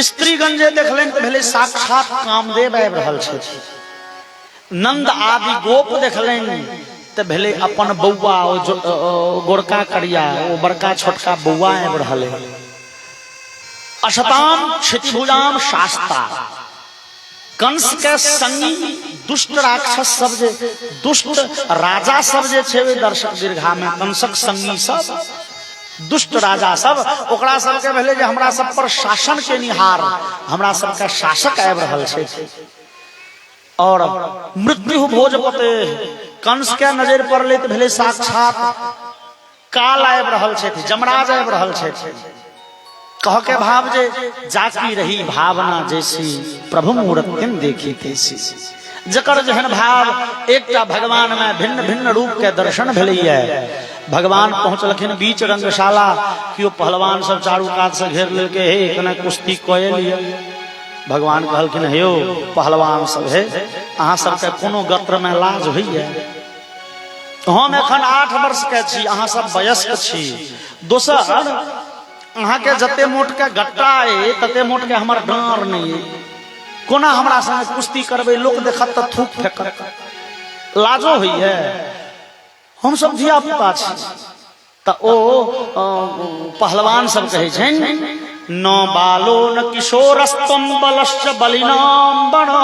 स्त्रीगण जे देखलन तो भेले साक्षात कामदेव आबि रहल छथि। नंद आदि गोप देखलन तो भेले अपन बौआ गोरका करिया ओ बड़का छोटका बौआ आबि रहल है। अशताम क्षितिभुजाम शास्ता कंस के संगी दुष्ट राक्षस सब जे दुष्ट राजा सब जे छे वे दर्शक दीर्घा में कंसक संगी सब दुष्ट राजा सब ओकरा सब के भेले जे हमरा सब पर शासन के निहार हमरा सब का शासक आबि रहल छे। और मृत्यु भोजपते कंस के नजर पर ले भेले साक्षात काल आबि रहल छे, जमराज आबि रहल छे। कह के भाव जे जाकी रही भावना जैसी प्रभु मूर्तिन देखी तैसी। जकर जहन भाव एकटा भगवान में भिन्न भिन्न रूप के दर्शन भेलैया। भगवान पहुंचलखिन बीच रंगशाला कि पहलवान सब चारू कात से घेर लेके हे कने कुश्ती कए लिया। भगवान कहलखिन हे यौ पहलवान सब हे अहाँ सबके कोनो गत्र में लाज होइया। हम एखन 8 वर्ष के छी, अहाँ सब वयस्क छी। दोसर अहाँ के जते मोट के गट्टा है तते मोट के हमर डांर नहीं है। कोना हमरा संगे कुश्ती करबे, लोक देखत त थूक फेंकत, लाजो होइए। हम सब धिया पुता छी त ओ पहलवान सब कहे छन न बालो न किशोरस्तम बलश्च बलिनाम बनो।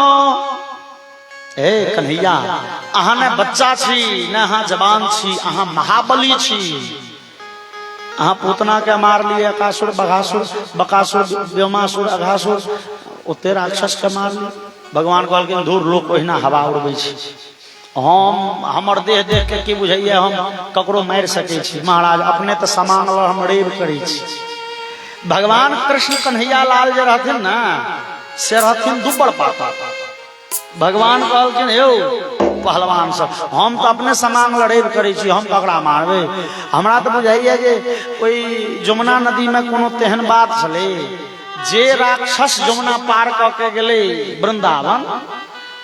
ए कन्हैया अहाँ ने बच्चा छी न अहाँ जवान छी, अहाँ महाबली छी। अहाँ पूतना के मार लिए अकासुर बकासुर व्योमासुर अघासुर ओते राक्षस के मार लिए। भगवान कहलखिन धूर लोक ओहिना हवा उड़बै छी, हम हमर देह देख के की बुझाइए हम ककरो मारि सकै छी। महाराज अपने तो समान हम रेब करै छी। भगवान कृष्ण कन्हैया लाल जे रहथिन ना से रहथिन दुब्बड़ पाता। भगवान कहलखिन यौ पहलवान सब हम तो अपने समान लड़ेब करै छी, हम ककरा मारबे। हमरा तो बुझाइए जे ओई जमुना नदी में कोनो तेहन बात छले जे राक्षस जमुना पार क के गेले वृंदावन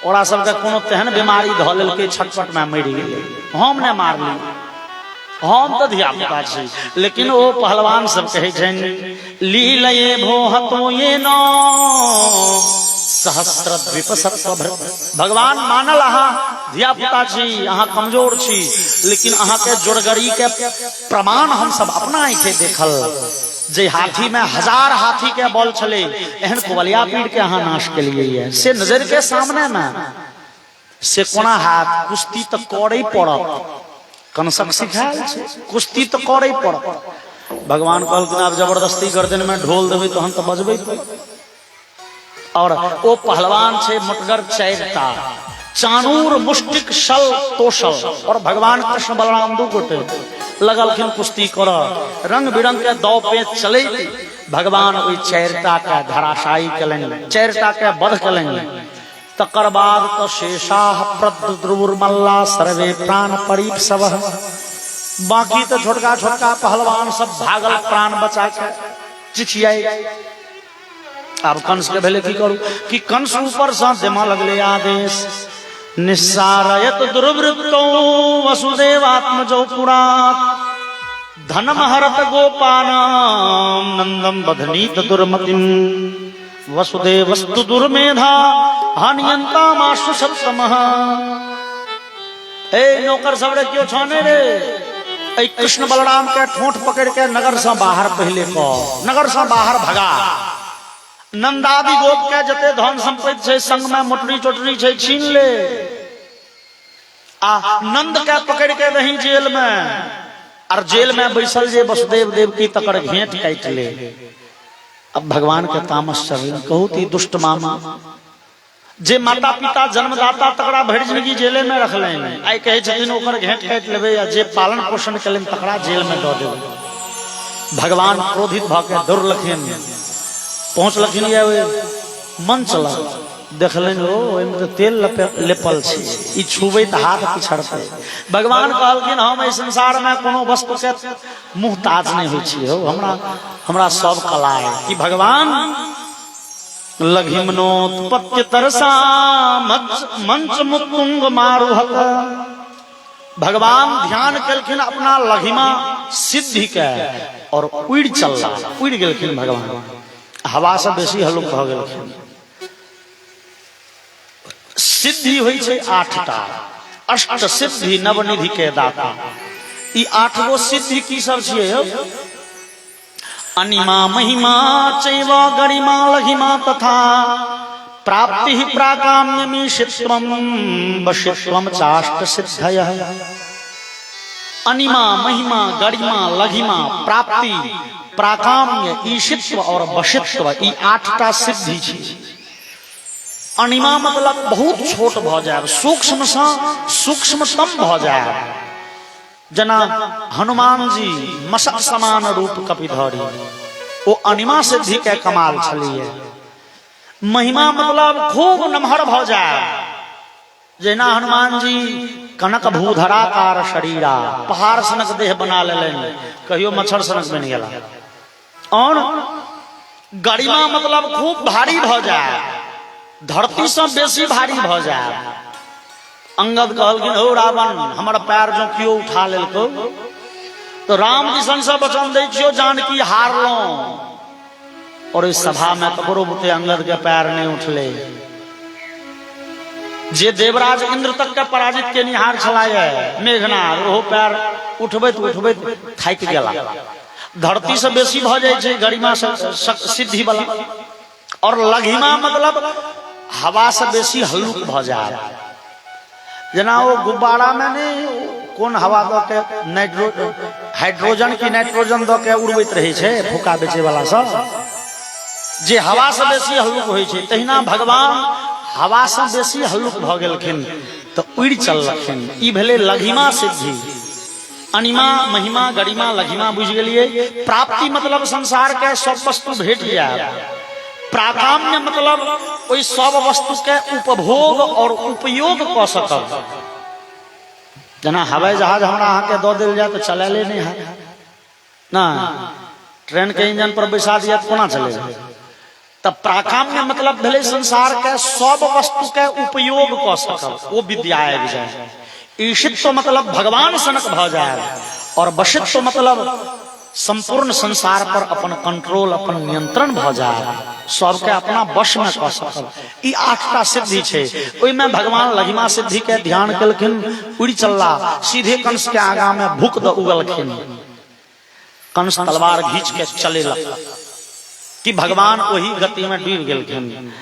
ओरा सबके कोनो तेहन बीमारी ध लेलकै छटपट में मरि गेलै। हम ने मारली, हम तो धिया पुता छी। लेकिन ओ पहलवान सब कहे छन लीलये भो हतो ये नो सहस्र द्वीप सत्व। भगवान मानल अहाँ धिया पुता छी, अहाँ कमजोर छी, लेकिन अहाँ के जोड़गरी के प्रमाण हम सब अपना आंखें देखल। जे हाथी में 1000 हाथी के बल छले एहन कुबलिया पीड़ के अहाँ नाश के लिए से नजर के सामने में से कोना हाथ कुश्ती तो करे पड़त। कंसक सिखायल छै कुश्ती तो करे पड़त। भगवान कहलखिन आब जबरदस्ती गर्दन में ढोल देबै तो हम तो बजबै। और ओ पहलवान छे मुटगर 4टा चानूर मुष्टिक शल तोषल। और भगवान कृष्ण बलराम दू गोटे लगलखिन कुश्ती कर। रंग बिरंग के दौ पे चले। भगवान ओई 4टा के धराशायी कलन, 4टा के वध कलन। तकर बाद तो शेषाह प्रद्रुर्मल्ला सर्वे प्राण परीप्सव। बाकी तो छोटका छोटका पहलवान सब भागल प्राण बचा के चिचियाई। अब कंस के भेले की करू कि कंस ऊपर से देमा लगले आदेश निस्सारयत दुर्वृत्तो वसुदेवात्मजो पुरात् धनम हरत गोपानाम नंदम बधनीत दुर्मतिम वसुदेवस्तु दुर्मेधा हानियंता माशु सप्तमः। ए नौकर सबरे क्यों छाने रे। ए कृष्ण बलराम के ठोंठ पकड़ के नगर से बाहर पहले को नगर से बाहर भगा। नंदादि गोप के जते धन संपत्ति छे संग में मोटरी चोटरी छे छीन ले। आ नंद के पकड़ के रही जेल में। और जेल में बैसल जे वसुदेव देवकी तकर घेंट काट ले। अब भगवान के तामस चल कहू ती दुष्ट मामा जे माता पिता जन्मदाता तकरा भरि जिंदगी जेले में रखले। आई कहे छथिन ओकर घेंट काट लेबे या जे पालन पोषण कलन तकरा जेल में द देबे। भगवान क्रोधित भ के दौड़लखिन पहुंचलखिन ये मन चला देखलन ओ ओइमे तो तेल लेपल छी ई छुबै त हाथ पिछड़तै। भगवान कहलखिन हम एहि संसार में कोनो वस्तु के मुहताज नहीं होइ छी हो हमरा सब कला है कि भगवान लघिमनोत्पत्ति तरसा मंच मुकुंग मारुहत। भगवान ध्यान कलखिन अपना लघिमा सिद्धि के और उड़ चलला उड़ गेलखिन भगवान। हवा से बेसी हल्लुक भ गेलखिन। सिद्धि होइ छै 8टा, अष्ट सिद्धि नवनिधि के दाता। ई 8 गो सिद्धि की सब छियै यौ? अनिमा महिमा चैव गरिमा लघिमा तथा प्राप्ति प्राकाम्यमीशित्वं वशित्वं चाष्ट सिद्धयः। अनिमा महिमा गरिमा लघिमा प्राप्ति प्राकाम्य ईशित्व और वशित्व, ई 8टा सिद्धि छै। अनिमा मतलब बहुत छोट भ जाए, सूक्ष्म से सूक्ष्मतम भ जाए। जना हनुमान जी मशक समान रूप कपिधरी, वो अनिमा सिद्धि के कमाल छलिए। महिमा मतलब खूब नमहर भ जाए, जेना हनुमान जी कनक भूधराकार शरीरा, पहाड़ सनक देह बना लेलन, कहियो मच्छर सनक बन गेला। और गरिमा मतलब खूब भारी भ जाए, धरती से बेसी भारी भ जाए। अंगद कहलखिन हो रावण, हमर पैर जो कियो उठा लेलको तो राम किशन से वचन दै छियो जानकी हारलो। और इस सभा में ककरो बुते अंगद के पैर नहीं उठले। जे देवराज इंद्र तक के पराजित के निहार छलाए मेघनाद, ओहो पैर उठबैत उठबैत थाकि गेला। धरती से बेसी भ जाय छै गरिमा सिद्धि वाला। और लघिमा मतलब हवा से बेसी हल्लुक भ जाए। जना वो गुब्बारा में नहीं कौन हवा दो के हाइड्रोजन की नाइट्रोजन दो के उड़बैत रहे छे फूका बेचे वाला सब, जे हवा से बेसी हल्लुक होइ छै, तहिना भगवान हवा से बेसी हल्लुक भ गेलखिन तो उड़ि चललखिन। ई भेलै लघिमा सिद्धि। अनिमा महिमा गरिमा लघिमा बुझ गेलिए। प्राप्ति मतलब संसार के सब वस्तु भेट जाए। प्राकाम्य मतलब ओई सब वस्तु के उपभोग और उपयोग क सकब। जना हवाई जहाज हमरा अहाँ के दो दिल जाए तो चलेले नहीं है ना, ट्रेन के इंजन पर बैसा दिया तो कोना चलेगा। तब प्राकाम्य मतलब भेले संसार के सब वस्तु के उपयोग क सकब, वो विद्या आबि जाए। ईशित्व मतलब भगवान सनक भ जाए। और वशित्व मतलब संपूर्ण संसार पर अपन कंट्रोल अपन नियंत्रण भ जाए, सबके अपना वश में क सकब। ई 8टा सिद्धि छे। ओई में भगवान लघिमा सिद्धि के ध्यान केलखिन, उड़ि चलला, सीधे कंस के आगा में भूक द उगलखिन। कंस तलवार घींच के चलेलक कि भगवान वही गति में डूब गेलखिन।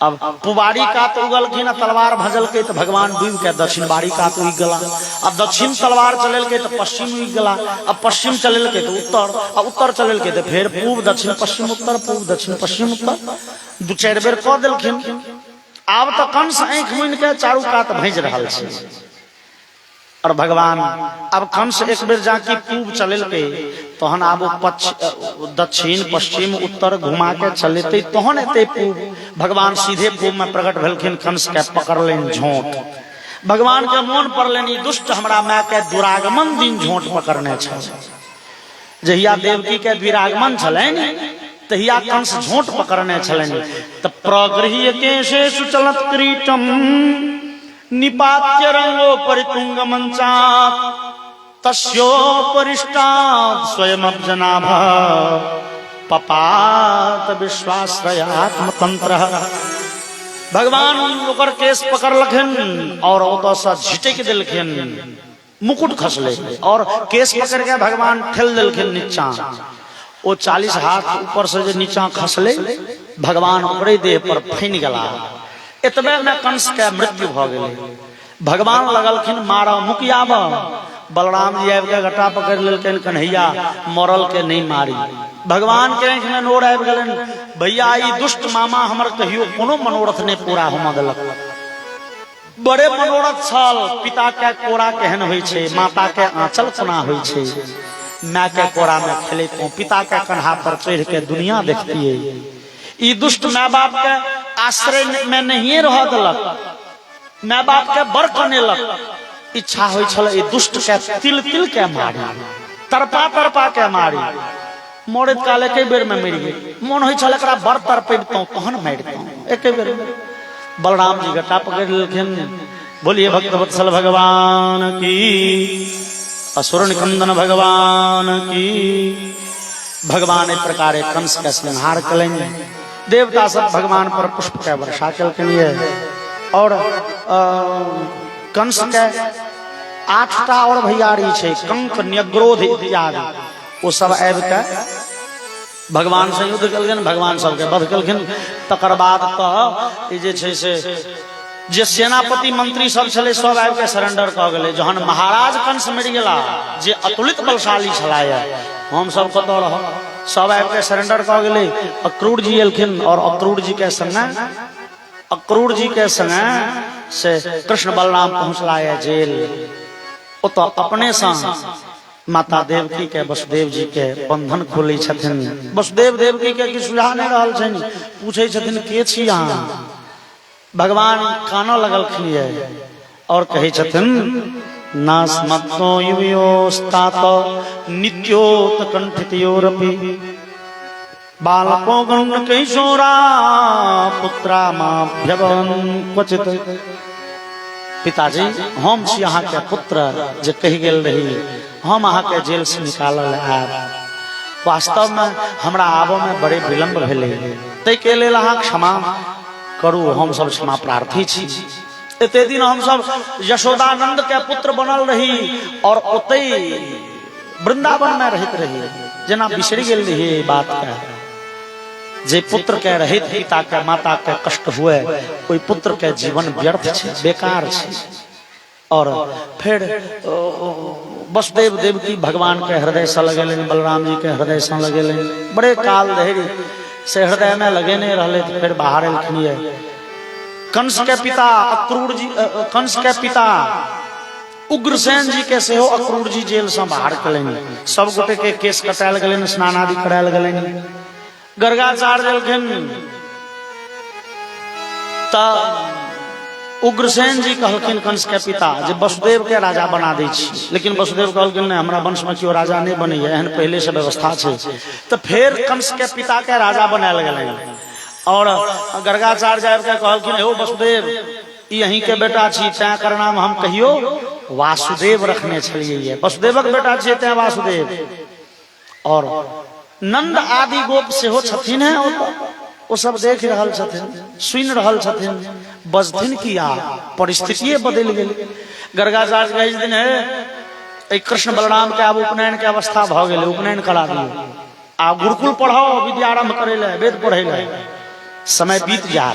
अब पुबारी कात उगलखिन, तलवार भजल के तो भगवान डूब के दक्षिण बारी कात उग गला। अब दक्षिण तलवार चलेल के तो पश्चिम उग गला। अब पश्चिम चलेल के तो उत्तर, अब उत्तर चलेल के तो फिर पूर्व दक्षिण पश्चिम उत्तर, पूर्व दक्षिण पश्चिम उत्तर, 2-4 बेर क देलखिन। आब तो कंस आंख मुनि के चारू कात भज रहल छे। और भगवान अब कंस एक बेर जाके पूर्व चलेल के तहन आब दक्षिण पश्चिम उत्तर घुमा के चलेते तहन एते पूर्व। भगवान सीधे पूर्व में प्रकट भेलखिन, कंस के पकड़लेन झोंट। भगवान के मोन पड़लेन, दुष्ट हमरा माय के दुरागमन दिन झोंट पकड़ने छ। जहिया देवकी के द्विरागमन छलैन तहिया कंस झोंट पकड़ने छलैन। त प्रगृह्य केशेषु चलत क्रीटम निपात्य रंगो परितुंग मंचात् तस्योपरिष्टात् स्वयमब्जनाभ पपात विश्वाश्रयात्म तंत्र। भगवान ओकर केस पकड़ लखिन और ओतो से झिटक देलखिन, मुकुट खसले और केस पकड़ के भगवान ठेल देलखिन नीचा। वो 40 हाथ ऊपर से जो नीचा खसले, भगवान ओकरे देह पर फैन गला। इतने में कंस के मृत्यु भ गेले। भगवान लगलखिन मारा मुकियाब। बलराम जी आबि के घटा पकड़ लेलखिन, कन्हैया मरल के नहीं मारी। भगवान के आंख में नोर आबि गेलन, भैया ई दुष्ट मामा हमर कहियो कोनो मनोरथ ने पूरा होम देलक। बड़े मनोरथ छल, पिता के कोरा केहन होइ छै, माता के आंचल कोना होइ छै। माय के कोरा में खेलैतों, पिता के कन्हा पर चढ़ के दुनिया देखतियै। ई दुष्ट माय बाप के आश्रय में नहीं रह देलक, माय बाप के बड़ कनेलक। इच्छा होइ छल ई दुष्ट के तिल तिल के मारी, तरपा तरपा के मारी। मोरत काल एक बेर में मरि गेल। मन होइ छल एकरा बड़ तरपेबतों तहन मारितों एक बेर में। बलराम जी घटा पकड़ लेलखिन। बोलिए भक्त वत्सल भगवान की, असुर निकंदन भगवान की। भगवान एक प्रकार कंस के संहार करेंगे। देवता सब भगवान पर पुष्प के वर्षा के लिए और कंस के 8टा और भैयारी छे, कंक न्यग्रोध इत्यादि, वो सब आबि के भगवान से युद्ध कलखिन, भगवान सबके वध कलखिन। तकर बाद जे सेनापति मंत्री सब छले सब आबि के सरेंडर क गेले। जहन महाराज कंस मरि गेला जे अतुलित बलशाली छलाय, हम सब कतौ रह, सब आबि के सरेंडर क गेले। अक्रूर जी एलखिन और अक्रूर जी के संगे से कृष्ण बलराम पहुंचला है जेल। ओत अपने से माता देवकी के वसुदेव जी के बंधन खोले छथिन। वसुदेव देवकी के कि सुझा नहीं रहल छनि, पूछे छथिन के छी अहाँ। भगवान कानऽ लगलखिन और कहे छथिन नास्मत्तो युवयोस्तात नित्योत कंठितयोरपि बालको गण कैशोरा पुत्रा माभ्यवन क्वचित। पिताजी हम छी अहाँ के पुत्र जे कहि गेल रही, हम अहाँ के जेल से निकालल आब। वास्तव में हमरा आबो में बड़े विलम्ब भेले, तै के लेल अहाँ क्षमा करू, हम सब क्षमा प्रार्थी छी। एते दिन हम सब यशोदानंद के पुत्र बनल रही और ओते वृंदावन में रहत रही, जेना बिसरि गेल रही बात के। जे पुत्र के रहित पिता के माता के कष्ट हुए, कोई पुत्र के जीवन व्यर्थ छे, बेकार छे। और फिर वसुदेव देवकी भगवान के हृदय से लगेलेन, बलराम जी के हृदय से लगेलेन। बड़े काल धरि से हृदय में लगे नहीं रहले, तो फिर बाहर एलखिन। कंस के पिता अक्रूर जी, कंस के पिता उग्रसेन जी के सेहो अक्रूर जी जेल से बाहर कलेन। सब गोटे के केस कटायल गेलेन, स्नान आदि करायल गेलेन। गर्गाचार्य एलखिन त उग्रसेन जी कहलखिन कंस के पिता जे वसुदेव के राजा बना दै छी, लेकिन वसुदेव कहलखिन नहीं, हमरा वंश में क्यों राजा नहीं बने, एहन पहले से व्यवस्था छे। तो फिर कंस के पिता के राजा बनायल गेलै। और गर्गाचार्य आबि के कहलखिन हे वसुदेव, यहीं के बेटा छी, तैं कर नाम हम कहियो वासुदेव रखने छलिए। वसुदेवक बेटा छियै तैं वासुदेव। और नंद आदि गोप सेहो छथिन है, वो सब देख रहल छथिन, सुन रहल छथिन, बजथिन किया, परिस्थिति बदल गेल। गर्गाचार्य कहै छथिन हे कृष्ण बलराम के आब उपनयन के अवस्था भ गेलै, उपनयन करा दियौ, आब गुरुकुल पढ़ाओ, विद्यारंभ करे ले, वेद पढ़े ले। समय बीत जा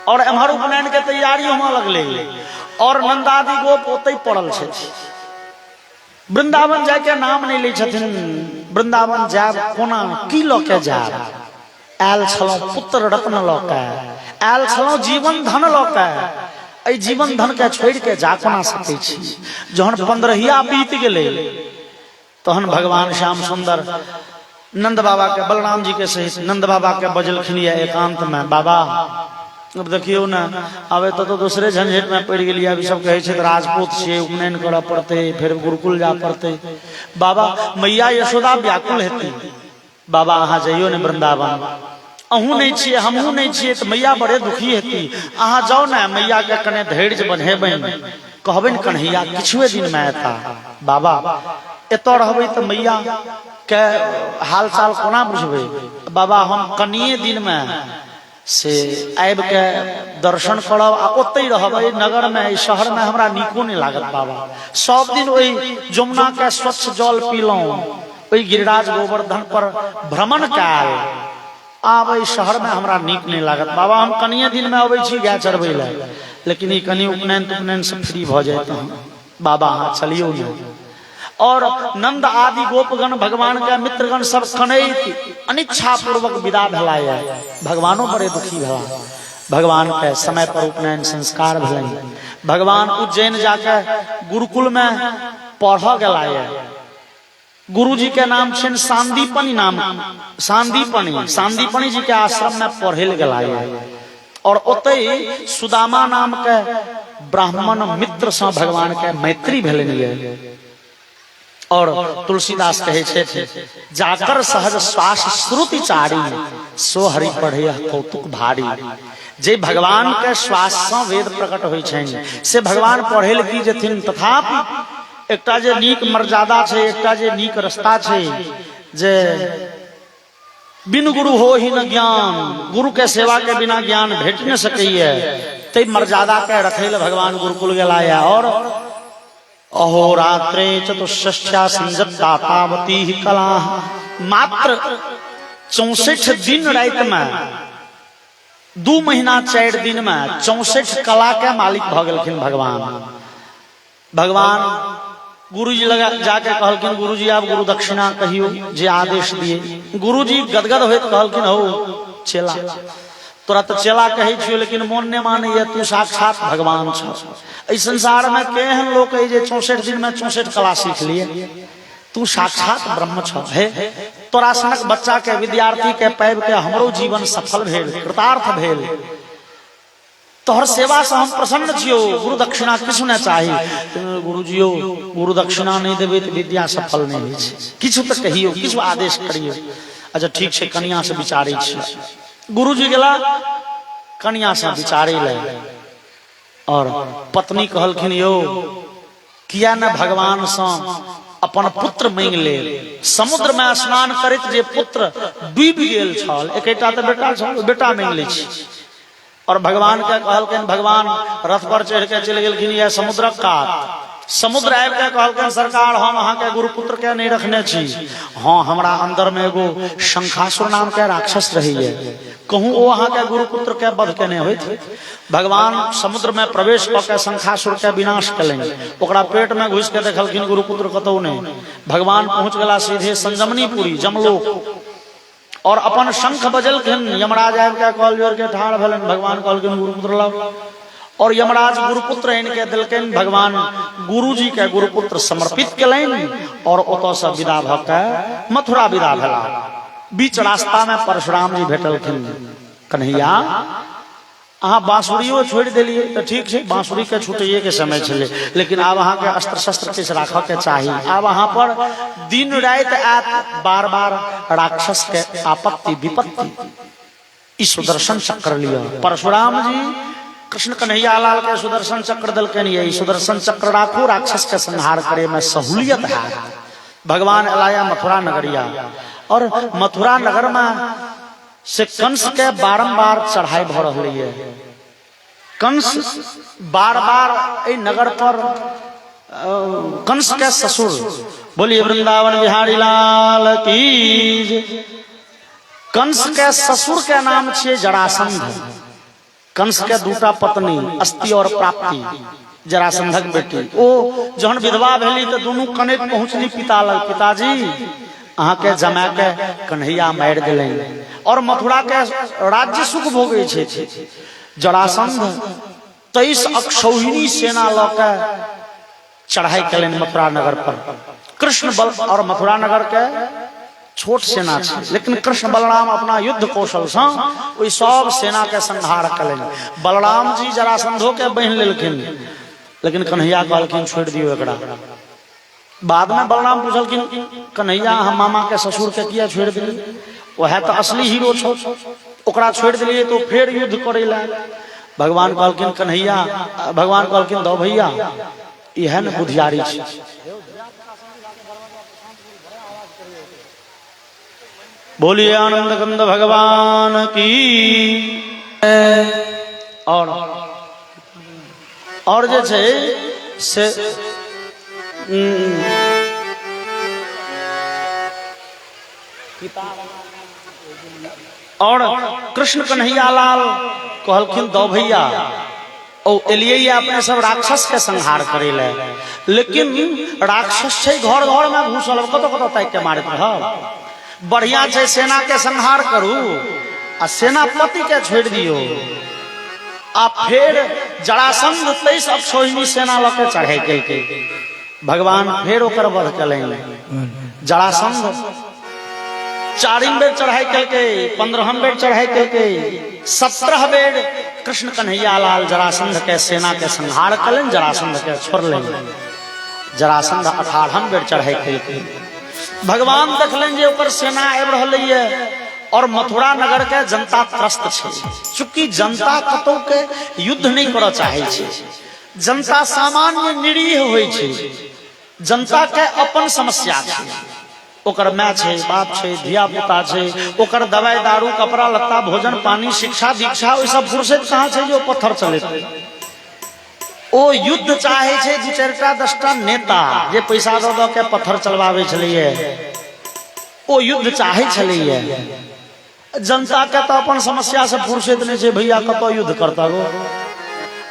और एम्हर उपनयन के तैयारी होने लगले। और नंदादि गोप ओतै पड़ल छै, वृंदावन जाय के नाम नहीं लै छथिन। वृंदावन जाब कोना, की लऽ के जाब? आयल छलहुँ पुत्र रत्न लऽ के, आयल छलहुँ जीवन धन लऽ के, एहि जीवन धन के छोड़ के जा कोना सकै छी? जहन 15 बीत गेलै तहन भगवान श्याम सुंदर नंद बाबा के, बलराम जी के सहित नंद बाबा के बजलखिन एकांत में, बाबा अब देखियो ना, अब तो दूसरे झंझट में पड़ गई। अभी सब कहे राजपूत छे, उपनयन करऽ पड़ते, फिर गुरुकुल जा पड़ते। बाबा मैया यशोदा व्याकुल हेती, बाबा अहाँ जाइयो ने वृंदावन, अहूँ नहीं छिए हमहूँ नहीं छिए, तो मैया बड़े दुखी हेती। अहाँ जाओ ना, मैया के कने धैर्य बन्हेबनि, कहबनि कन्हैया किछुए दिन में एता। बाबा एतऽ रहबै तऽ मैया के हाल चाल कोना बुझबै? बाबा हम कनिए दिन में से आबि के दर्शन करब आ ओतै रहबै नगर में, शहर में हमरा नीको नहीं लागत। बाबा सब दिन ओहि जमुना के स्वच्छ जल पीलहुँ, ओहि गिरिराज गोवर्धन पर भ्रमण काल, आब एहि शहर में हमरा नीक नहीं लागत। बाबा हम कनिए दिन में अबै छी गाय चरबै ले, लेकिन ई कनि उपनयन से फ्री भ जाए तो बाबा अहाँ चलियो ने। और नंद आदि गोपगण भगवान के मित्रगण सब कनैत अनिच्छा पूर्वक विदा भेलाय। भगवानो बड़े दुखी भेला। भगवान के समय पर उपनयन संस्कार भेलनि। भगवान उज्जैन जाके गुरुकुल में पढ़ गेलाय। गुरु जी के नाम छनि सांदीपनि, नाम सांदीपनि जी के आश्रम में पढ़े गेलाय। और ओतै सुदामा नाम के ब्राह्मण मित्र से भगवान के मैत्री भेलनि। और तुलसीदास कहे छे जाकर सहज श्वास श्रुति चारी, सो हरि पढ़े कौतुक भारी। जे भगवान के श्वास से वेद प्रकट होय छनि से भगवान पढ़े की जेथिन। तथापि एकटा जे नीक मर्यादा छे, एकटा जे नीक रास्ता छे, जे बिन गुरु हो ही न ज्ञान, गुरु के सेवा के बिना ज्ञान भेट न सकैया। ते मर्यादा के रखेल भगवान गुरुकुल गेलाया। और अहोरात्रे चतुष्षष्ठ्या संजत्ता तावती ही कला, मात्र 64 दिन रात में 2 महीना 4 दिन में 64 कला के मालिक भ गेलखिन भगवान। भगवान गुरुजी लगा जाके कहलखिन, गुरुजी आप गुरु दक्षिणा कहियो जे आदेश दिए। गुरुजी गदगद होइत कहलखिन, हो चेला, तोरा तो चेला कहे छियो लेकिन मोन ने माने, तू साक्षात भगवान छ। इस संसार में केहन लोग है जे 64 दिन में 64 कला सीख लिए, तू साक्षात ब्रह्म छ। हे तोरा सनक बच्चा के विद्यार्थी के पैब के हमरो जीवन सफल भेल, कृतार्थ भेल। तोहर सेवा से हम प्रसन्न छियो, गुरु दक्षिणा किछु न चाही। गुरुजियो गुरु दक्षिणा नहीं देबे तो विद्या सफल नहीं होइ छै, किछु तो कहियो, किछु आदेश करियो। अच्छा ठीक छै, कन्या से विचारै छी। गुरुजी गेला कन्या से विचारै ले, और पत्नी कहलखिन, यो किया न भगवान से अपन पुत्र मांग ले। समुद्र में स्नान करैत जे पुत्र डूब गेल छल, एकटा तो बेटा छल, बेटा मांग ले छी। और भगवान के कहलखिन, भगवान रथ पर चढ़ के चल गेलखिन या समुद्र कात। समुद्र आबि के कहलखिन, सरकार हम अहाँ के गुरुपुत्र के नहीं रखने छी। हाँ, हमरा अंदर में एगो शंखासुर नाम के राक्षस रही, कहूँ वो अहाँ के गुरुपुत्र के वध केने होइत। भगवान समुद्र में प्रवेश क के शंखासुर के विनाश कलें। ओकरा पेट में घुस के देखलखिन गुरुपुत्र कतौ नहीं। भगवान पहुंच गला सीधे संजमनीपुरी जमलोक, और अपन शंख बजलखिन। यमराज आबि के कॉल जोर के ठाड़ भेलन। भगवान कहलखिन, गुरुपुत्र लाओ। और यमराज गुरुपुत्र इनके दिलखिन। भगवान गुरुजी के गुरुपुत्र समर्पित कलनि, और ओतऽ से विदा भ के मथुरा विदा भेला। बीच रास्ता में परशुराम जी भेटलखिन। कन्हैया अहाँ बांसुरियो छोड़ दिलिए तो ठीक है, बांसुरी के छुटैये के समय छले, लेकिन आब अहाँ के अस्त्र शस्त्र किस राख के चाहिए। आब अहाँ पर दिन रात आत बार बार राक्षस के आपत्ति विपत्ति। ई सुदर्शन चक्र लिया। परशुराम जी कृष्ण कन्हैया लाल के सुदर्शन चक्र दलकन, ये सुदर्शन चक्र राखू, राक्षस के संहार करे में सहूलियत है। भगवान अलाया मथुरा नगरिया, और मथुरा नगर में से कंस के बारंबार चढ़ाई भ रही है। कंस बार बार ए नगर पर कंस के ससुर, बोलिए वृंदावन बिहारी लाल की। कंस के ससुर के नाम छे जरासंध। कंस के दूटा पत्नी अस्ति और प्राप्ति, जरासंधक बेटी। ओ जहन विधवा भेली तो दोनों कनेक पहुंचली पिता लग। पिताजी अहाँ के जमा के कन्हैया मार दिलन, और मथुरा के राज्य सुख भोगे छे। जरासंध 23 अक्षौहिणी सेना ल के चढ़ाई कलन मथुरा नगर पर। कृष्ण बल और मथुरा नगर के छोट सेना छे, लेकिन कृष्ण बलराम अपना युद्ध कौशल से ओई सब सेना के संहार कलन। बलराम जी जरासंधो के बहन लेलखिन, लेकिन कन्हैया कहलखिन छोड़ दियो एकरा। बाद में बलराम पूछलखिन, कन्हैया हम मामा के ससुर के किया छोड़ दिली? वह तो असली हीरो छो, ओकरा छोड़ दिलिए तो फिर युद्ध करे ला। भगवान कहलखिन कन्हैया, भगवान कहलखिन दो भैया, यह न बुधियारी छे। बोलिए आनंद कंद भगवान की। और जे छे से और कृष्ण कन्हैया लाल कहलखिन दो भैया, ओ एलिए अपने सब राक्षस के संहार करे ले, लेकिन राक्षस छे घर घर में घुसल, कतो कतो तक के मारत रह। बढ़िया छे सेना के संहार करू आ सेनापति के छोड़ दियो। आ फिर जरासंध 23 अक्षौहिणी सेना लके चढ़े के भगवान फिर ओकर वध कलें। जरासंध 4 बेर चढ़ाई करके, 15 बेर चढ़ाई करके, 17 बेर कृष्ण कन्हैया लाल जरासंध के सेना के संहार कलें, जरासंध के छोड़ लें। जरासंध 18 बेर चढ़ाई करके भगवान देखलें जे ओकर सेना आबि रहलै है, और मथुरा नगर के जनता त्रस्त छे। चूंकि जनता कतौ के युद्ध नहीं करऽ चाहे छे, जनता सामान्य निरीह होय छे, जनता के अपन समस्या छे। ओकर माय छै, बाप छै, धिया पुता छै, ओकर दवाई दारू, कपड़ा लत्ता, भोजन पानी, शिक्षा दीक्षा, ओइ सब फुर्सत कहाँ छै जो पत्थर चलेतै। ओ युद्ध चाहे छै दू चारिटा 10टा नेता जे पैसा दऽ दऽ के पत्थर चलवाबै छलैये, ओ युद्ध चाहे छलैये। जनता के तो अपन समस्या से फुर्सत नहीं छै, भैया कतो युद्ध करता गो।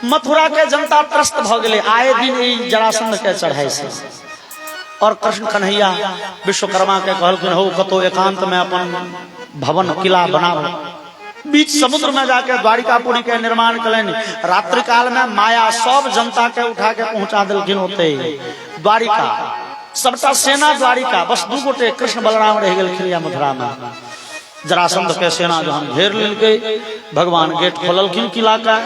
मथुरा के जनता त्रस्त भ गेले आए दिन ई जरासंध के चढ़ाई से। और कृष्ण कन्हैया विश्वकर्मा के कहलखिन हो कतो एकांत में अपन भवन किला बनाओ। बीच समुद्र में जाके द्वारिकापुरी के निर्माण कलन। रात्रि काल में माया सब जनता के उठा के पहुंचा दिलखिन होते द्वारिका, सबटा सेना द्वारिका, बस 2 गोटे कृष्ण बलराम रह गेलखिन या मथुरा में। जरासंध के सेना जहां घेर लेलकै, भगवान गेट खोललखिन किला का,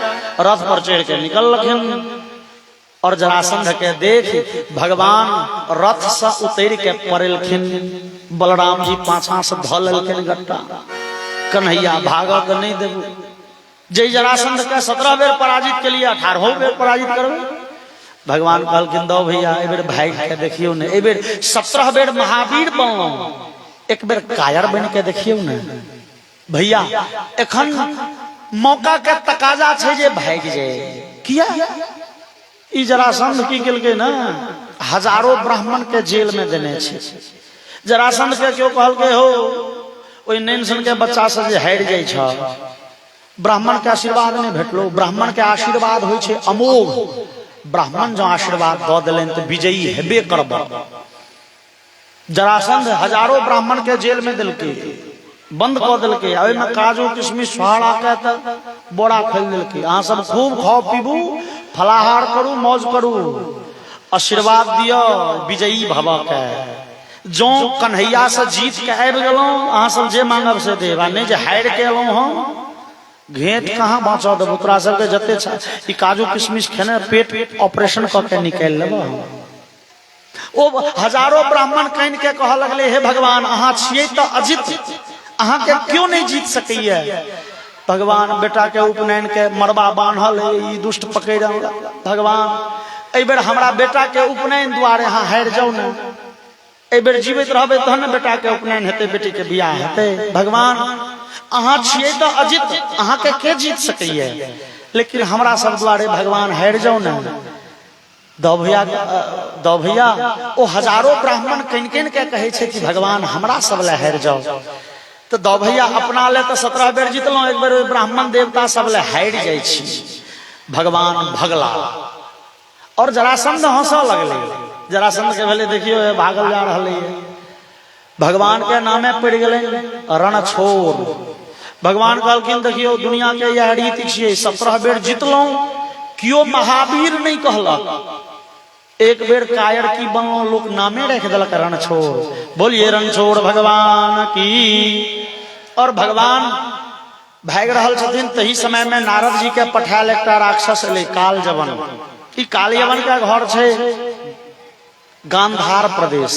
रथ पर चढ़ के निकललखिन और जरासंध के देख भगवान रथ से उतर के पड़ेलखिन। बलराम जी पाछा से ध लेलखिन गट्टा, कन्हैया भागक नहीं देबू। जय जरासंध के 17 बेर पराजित के लिए 18 बेर पराजित करबे। भगवान कहलखिन दो भैया ए बेर भाग के देखियो ने, ए बेर 17 बेर महावीर बनलो, एक बेर कायर बन के देखियो ने भैया। एखन मौका के तकाजा छै जे भाग जाए। किया ई जरासंध की केलकै ना, हजारों ब्राह्मण के जेल में देने छै। जरासंध के क्यों कहलकै हो ओइ नैनसन के बच्चा से जे हारि जाय छ, ब्राह्मण के आशीर्वाद नहीं भेटलो। ब्राह्मण के आशीर्वाद होय छै अमोघ। ब्राह्मण जो आशीर्वाद द देलन तो विजयी हेबे करबा। जरासंध हजारों ब्राह्मण के जेल में दिलके, बंद कर दिलके, ओहि में काजू किशमिश छोड़ा के त बोरा खोल दिलके। अहाँ सब खूब खाओ पीबू, फलाहार करू, मौज करू, आशीर्वाद दियो विजयी भव के। जो कन्हैया से जीत के आबि गेलहुं, अहाँ सब जे मांगब से देब, नहीं जे हारि के एलहुं हम घेट कहाँ बाँचो देबो। तोरा सबके जते ई काजू किशमिश खेने पेट ऑपरेशन करके निकाल लेबो। ओ हजारों ब्राह्मण कान के कह लगले हे भगवान अहाँ छियै तो अजित, अहाँ के क्यों नहीं जीत सकैया। भगवान बेटा के उपनयन के मरबा बांधल ई दुष्ट पकड़ भगवान ए बेर हमरा बेटा के उपनयन द्वारे अहाँ हारि जाओ न, ए बेर जीवित रहबे तहन न बेटा के उपनयन हेतै, बेटी के बियाह हेतै। भगवान अहाँ छियै तो अजित, अहाँ के जीत सकैया, लेकिन हमरा सब द्वारे भगवान हारि जाओ न। दो भैया ओ हजारों ब्राह्मण कन के कहे छे कि भगवान हमरा सब ले हारि जाओ। तो दो भैया अपना ले तो 17 बेर जीतलो, एक बेर ब्राह्मण देवता सब ले हारि जाय छी। भगवान भगला और जरासंध हंसऽ लगले। जरासंध के भेले देखियो भागल जा रहले, भगवान के नामे पड़ गेले रण छोड़। भगवान कहलखिन देखियो दुनिया के यह रीति छियै, 17 बेर जीतलो, कियो महावीर नहीं कहलक, एक बेर कायर की बनलो, लोग नामे रख दिलक रणछोड़। बोलिए रणछोड़ भगवान की। और भगवान भाग रहल छथिन, तही समय में नारद जी के पठायल एकटा राक्षस एले काल जवन। ई काल यवन का घर छे गांधार प्रदेश,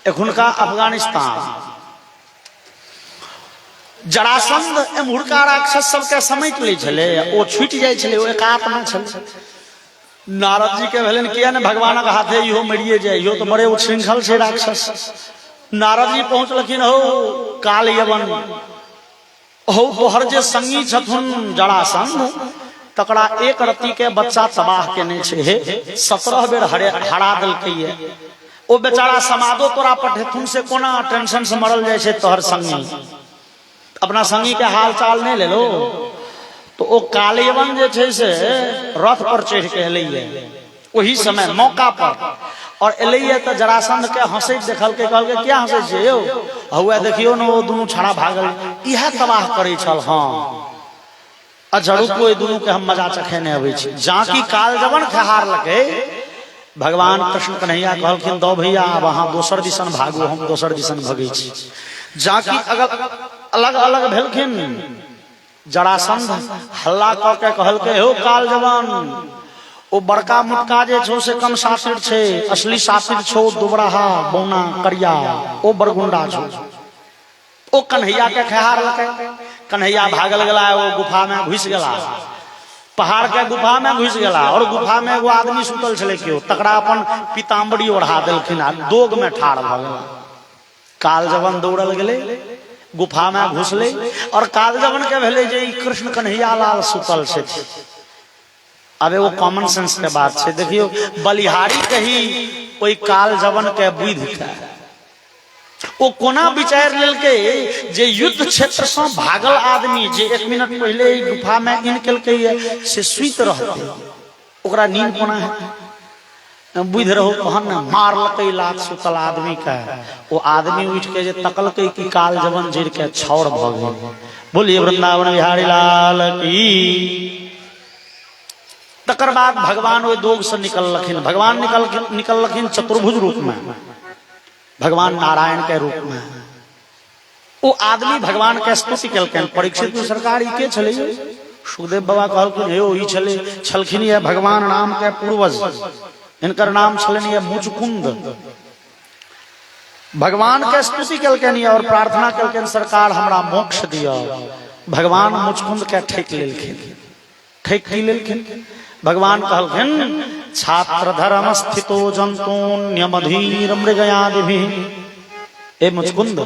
एखुनका अफगानिस्तान। जरासंध एम्हुरका राक्षस सबके समेट लै छले, ओ छुटि जाय छले, ओ एकात्म छले। नारद जी के भेलन किया ने भगवानक हाथे इहो मरिए जाए, इहो तो मरे उच्छृंखल छे राक्षस। नारद जी पहुंचलखिन हो काल यवन, हो तोहर जे संगी छथुन जरासंध, तकड़ा एक रत्ती के बच्चा तबाह केने छे, हे 17 बेर हरा देलकै। ओ बेचारा समादो तोरा पठेथुन से कोना टेंशन से मरल जाय छे तोहर संगी। अपना संगी के हाल चाल नहीं ले लो। तो ओ कालेवन जे छे से रथ पर चढ़ के एलैये वही समय मौका पर, और एलैये तो जरासंध के हंसैत देखल के कहल के क्या हंसै छे यौ, हुआ देखियो न ओ दुनू छड़ा भागल, इहा तबाह करे छल। हां अजरू को दुनू के हम मजा चखेने अबै छी। जाकी काल जवन खहार लगे, भगवान कृष्ण कन्हैया कहलखिन दो भैया अब अहाँ दोसर दिसन भागू, हम दोसर दिसन भगै छी। जाकी अलग अलग भेलखिन। जरासंध हल्ला क के कहलकै हो काल जवान, ओ बड़का मुटका जे छो से कम सातिर छे, असली सातिर छो दुबराहा बौना करिया, ओ बरगुंडा छो। ओ कन्हैया के खहार लगे, कन्हैया भागल गेला, ओ गुफा में घुस गेला, पहाड़ के गुफा में घुस गेला। और गुफा में एगो आदमी सुतल छले, केओ तकड़ा अपन पीताम्बरी ओढ़ा देलखिन आ दोग में ठाड़ भ गेला। काल जवन दौड़ल गेले गुफा में घुसले और काल जवन के भेले जे कृष्ण कन्हैया लाल सुतल छे। अब वो कॉमन सेंस के बात है। देखियो बलिहारी कही कोई काल जवन के बुद्धि का वो कोना विचार लेलके जे युद्ध क्षेत्र से भागल आदमी जे 1 मिनट पहले गुफा में इन केलके से सुत रहते ओकरा नींद कोना है बुझ रहो कहन न मारलकै लात सुतल आदमी का वो आदमी उठ के जे तकलकै कि काल जवन जड़ के छौड़ भ गेल। बोलिए वृंदावन बिहारी लाल की। तकर बाद भगवान वो दोग से निकललखिन। भगवान निकललखिन चतुर्भुज रूप में, भगवान नारायण के रूप में। वो आदमी भगवान के स्तुति केलकन। परीक्षित सरकार के छले सुखदेव बाबा कहलखिन हे ई छले छलखिन ये भगवान नाम के पूर्वज, इनकर नाम छलन ये मुचकुंद। भगवान के स्तुति केलकन और प्रार्थना केलकन सरकार हमरा मोक्ष दिया। भगवान मुचकुंद के ठेक लेलखिन। ठेक की लेलखिन भगवान कहलखिन छात्र धर्म स्थितो जंतोन्यमधीर मृगयादि। ए मुचकुंद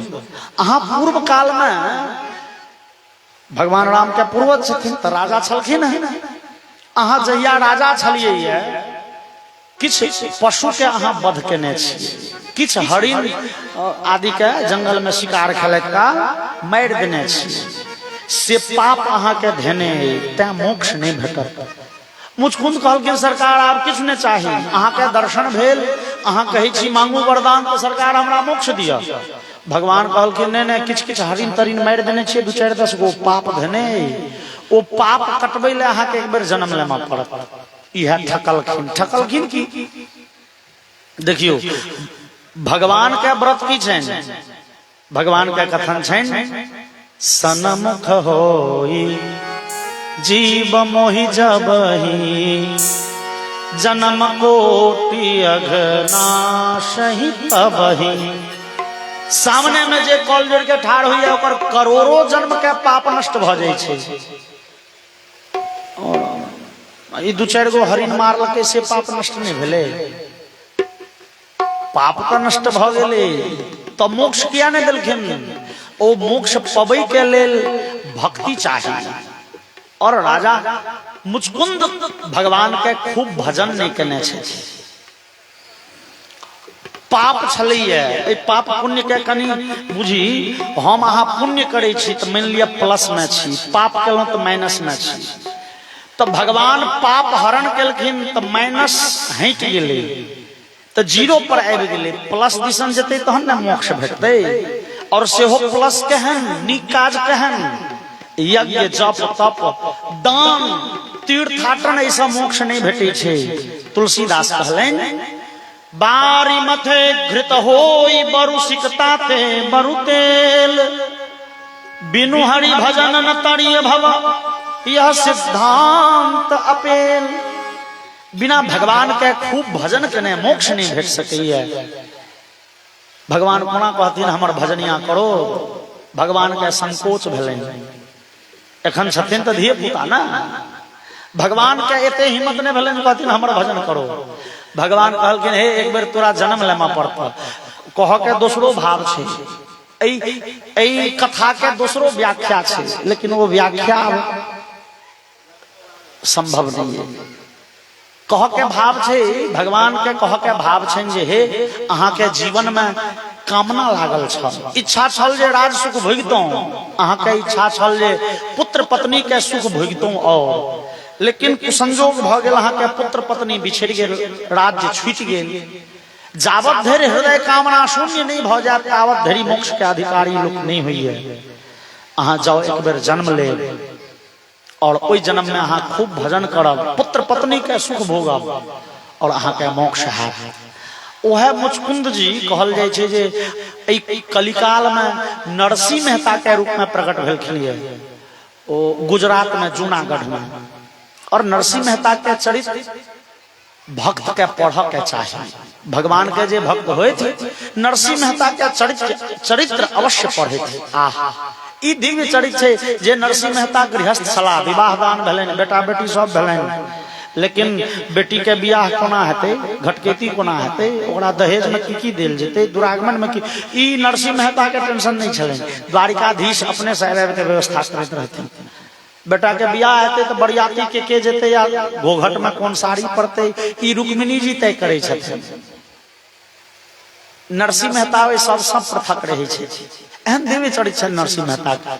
अहाँ पूर्व काल में भगवान राम के पूर्वज छथिन त राजा छलखिन है। अहाँ जहिया राजा छलिए किछ पशु के अहाँ वध केने छी, किछ हरिण आदि के जंगल में शिकार खेलैत का मारि देने छी, से पाप अहाँ के धेने तै मोक्ष नहीं भेटत। मुचकुंद कहलखिन सरकार आब किछु नहीं चाही, अहाँ के दर्शन भेल, अहाँ कहे छी मांगू वरदान तो सरकार हमरा मोक्ष दिया। भगवान कहलखिन नहीं नहीं किछ किछ हरिण तरिण मारि देने छियै 2-4-10 गो पाप धेने, ओ पाप कटबै ले अहाँ के एक बेर जन्म लेमा पड़त। इह ठकलखिन की देखियो भगवान के व्रत की छनि। भगवान के कथन छनि सनमुख होई जीव मोहि जबहि, जन्म कोटि अघनाशहि तबहि। सामने में जे कॉल जोड़ के ठाड़ हुई ओकर करोड़ों जन्म के पाप नष्ट भ जाय छै। और ई 2-4 गो हरिण मारलकै से पाप नष्ट नहीं भेले, पाप तो नष्ट भ गेले तो मोक्ष किया नहीं देलखिन। ओ मोक्ष पबै के लेल भक्ति चाहिए। और राजा मुचकुंद भगवान के खूब भजन नहीं केने छै। पाप छलैया पाप पुण्य के कनी बुझी हम अहाँ पुण्य करे छी तो मान लिया प्लस में छी, पाप केलहुं तो माइनस में छी। तो भगवान पाप हरण केलखिन तो माइनस हट गेले तो 0 पर आबि गेले, प्लस दिसन जेतै तहन ने मोक्ष भेटतै। और सेहो प्लस केहन नीक काज केहन यज्ञ जप तप दान तीर्थाटन ऐसा मोक्ष नहीं भेटे छे। तुलसीदास कहलनि बारी मथे घृत होई बरु सिकता ते बरु तेल, बिनु हरि भजन न तरिय भव यह सिद्धांत अपेल। बिना भगवान के खूब भजन केने मोक्ष नहीं भेट सकैया। भगवान कोना कहथिन हमर भजनिया करो, भगवान के संकोच भेलनि। एखन छथिन तो धिये पुता ना, भगवान के एते हिम्मत नहीं भेलनि कहथिन हमर भजन करो। भगवान कहलखिन हे एक बेर तोरा जन्म लेमा पड़ता। कह के दोसरो भाव छे, एई कथा के दोसरो व्याख्या छे, लेकिन वो व्याख्या संभव नहीं है। कह के भाव छे भगवान के कह के भाव छन जे हे अहाँ के जीवन में कामना लागल छल, इच्छा छल जे राज सुख भोगितौं, अहाँ के इच्छा छल जे पुत्र पत्नी के सुख भोगितौं। और लेकिन कुसंजोग भ गेल, अहाँ के पुत्र पत्नी बिछड़ गेल, राज्य छूटि गेल। जावत धरि हृदय कामना शून्य नहीं भ जात तावत धरि मोक्ष के अधिकारी लोक नहीं होइए। अहाँ जाओ एक बेर जन्म ले और ओई जन्म में अहाँ खूब भजन करब, पुत्र पत्नी के सुख भोगब और अहाँ के मोक्ष हैत। ओहे मुचकुंद जी कहल जाय छै जे एई कलिकाल में नरसिंह मेहता के रूप में प्रकट भेलखिन ये ओ गुजरात में जूनागढ़ में। और नरसिंह मेहता के चरित्र भक्त के पढ़ के चाहिए। भगवान के जे भक्त होय थे नरसिंह मेहता के चरित्र अवश्य पढ़े थे। आह ई दिव्य चरित्र है जे नरसिंह मेहता गृहस्थ छला, विवाह दान भेलनि, बेटा बेटी सब भेलनि, लेकिन बेटी के बियाह कोना हेतै, घटकेती कोना हेतै, ओकरा दहेज में की देल जेतै, दुरागमन में की, ई नरसिंह मेहता के टेंशन नहीं छलै। द्वारिकाधीश अपने से के व्यवस्था करैत रहथिन। बेटा के बियाह हेतै तो बरियाती के जेतै, या घोघट में कोन साड़ी पड़तै, ई रुक्मिणी जी तय करै छथिन। नरसिंह मेहता सब पृथक रहे छे, एहन देवी चरित्र छनि नरसिंह मेहता के।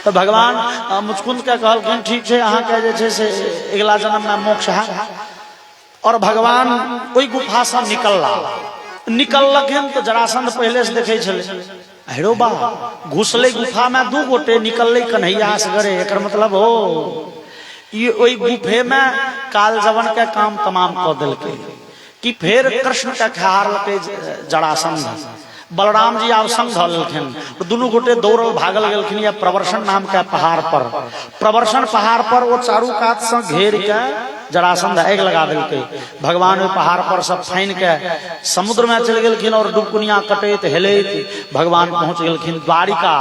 तो भगवान मुचकुंद के कहलखिन ठीक है, अहाँ के जे छे से अगला जन्म में मोक्ष है। और भगवान ओई गुफा से निकललखिन तो जरासंध पहले से देखे छले, हेरो बा घुसले गुफा में, दू गोटे निकलले कन्हैया असगरे, एकर मतलब हो ये ओई गुफे में काल जवन के काम तमाम क देलकै कि फिर कृष्ण के खारलकै जरासंध। बलराम जी आवसंग ध लेलखिन, दुनू गोटे दौड़ल भागल गेलखिन या प्रवर्षण नाम के पहाड़ पर। प्रवर्षण पहाड़ पर वो चारू कात से घेर के जरासंध आग लगा देलकै। भगवान ओहि पहाड़ पर सब फाइन के समुद्र में चल गेलखिन और डुबकुनिया कटैत हेलैत भगवान पहुंच गेलखिन द्वारिका।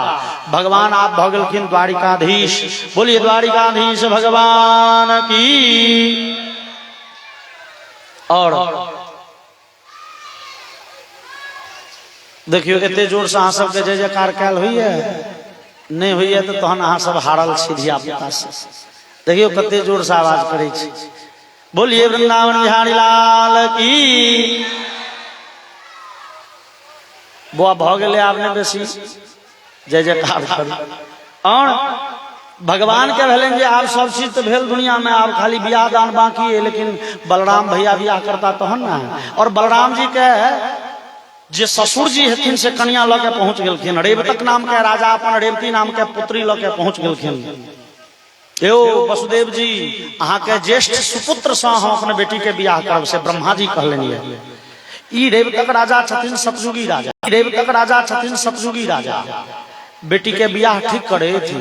भगवान आप भ गेलखिन द्वारिकाधीश। बोलिए द्वारिकाधीश भगवान की। और देखियो एते जोर से अहाँ सबके जय जयकार कैल होइए, नहीं होइए तो तहन अहाँ सब हारल छी धिया पुता से। देखियो कते जोर से आवाज करे छी। बोलिए वृंदावन बिहारी लाल की। बुआ भ गेले आपने बेसी जय जयकार करू। और भगवान के भेलन जे आप सब चीज तो भेल दुनिया में, आप खाली बियाह दान बाकी है, लेकिन बलराम भैया बियाह करता तहन ना। और बलराम जी के जे ससुर जी हथिन से कन्या ल के पहुंच गेलखिन। रेवतक नाम के राजा अपन रेवती नाम के पुत्री ल के पहुंच गेलखिन। यो वसुदेव जी अहाँ के ज्येष्ठ सुपुत्र से हम अपने बेटी के बियाह करब से ब्रह्मा जी कहलनि है। ई रेवतक राजा छथिन सतयुगी राजा, रेवतक राजा छथिन सतयुगी राजा। बेटी के बियाह ठीक करे थी,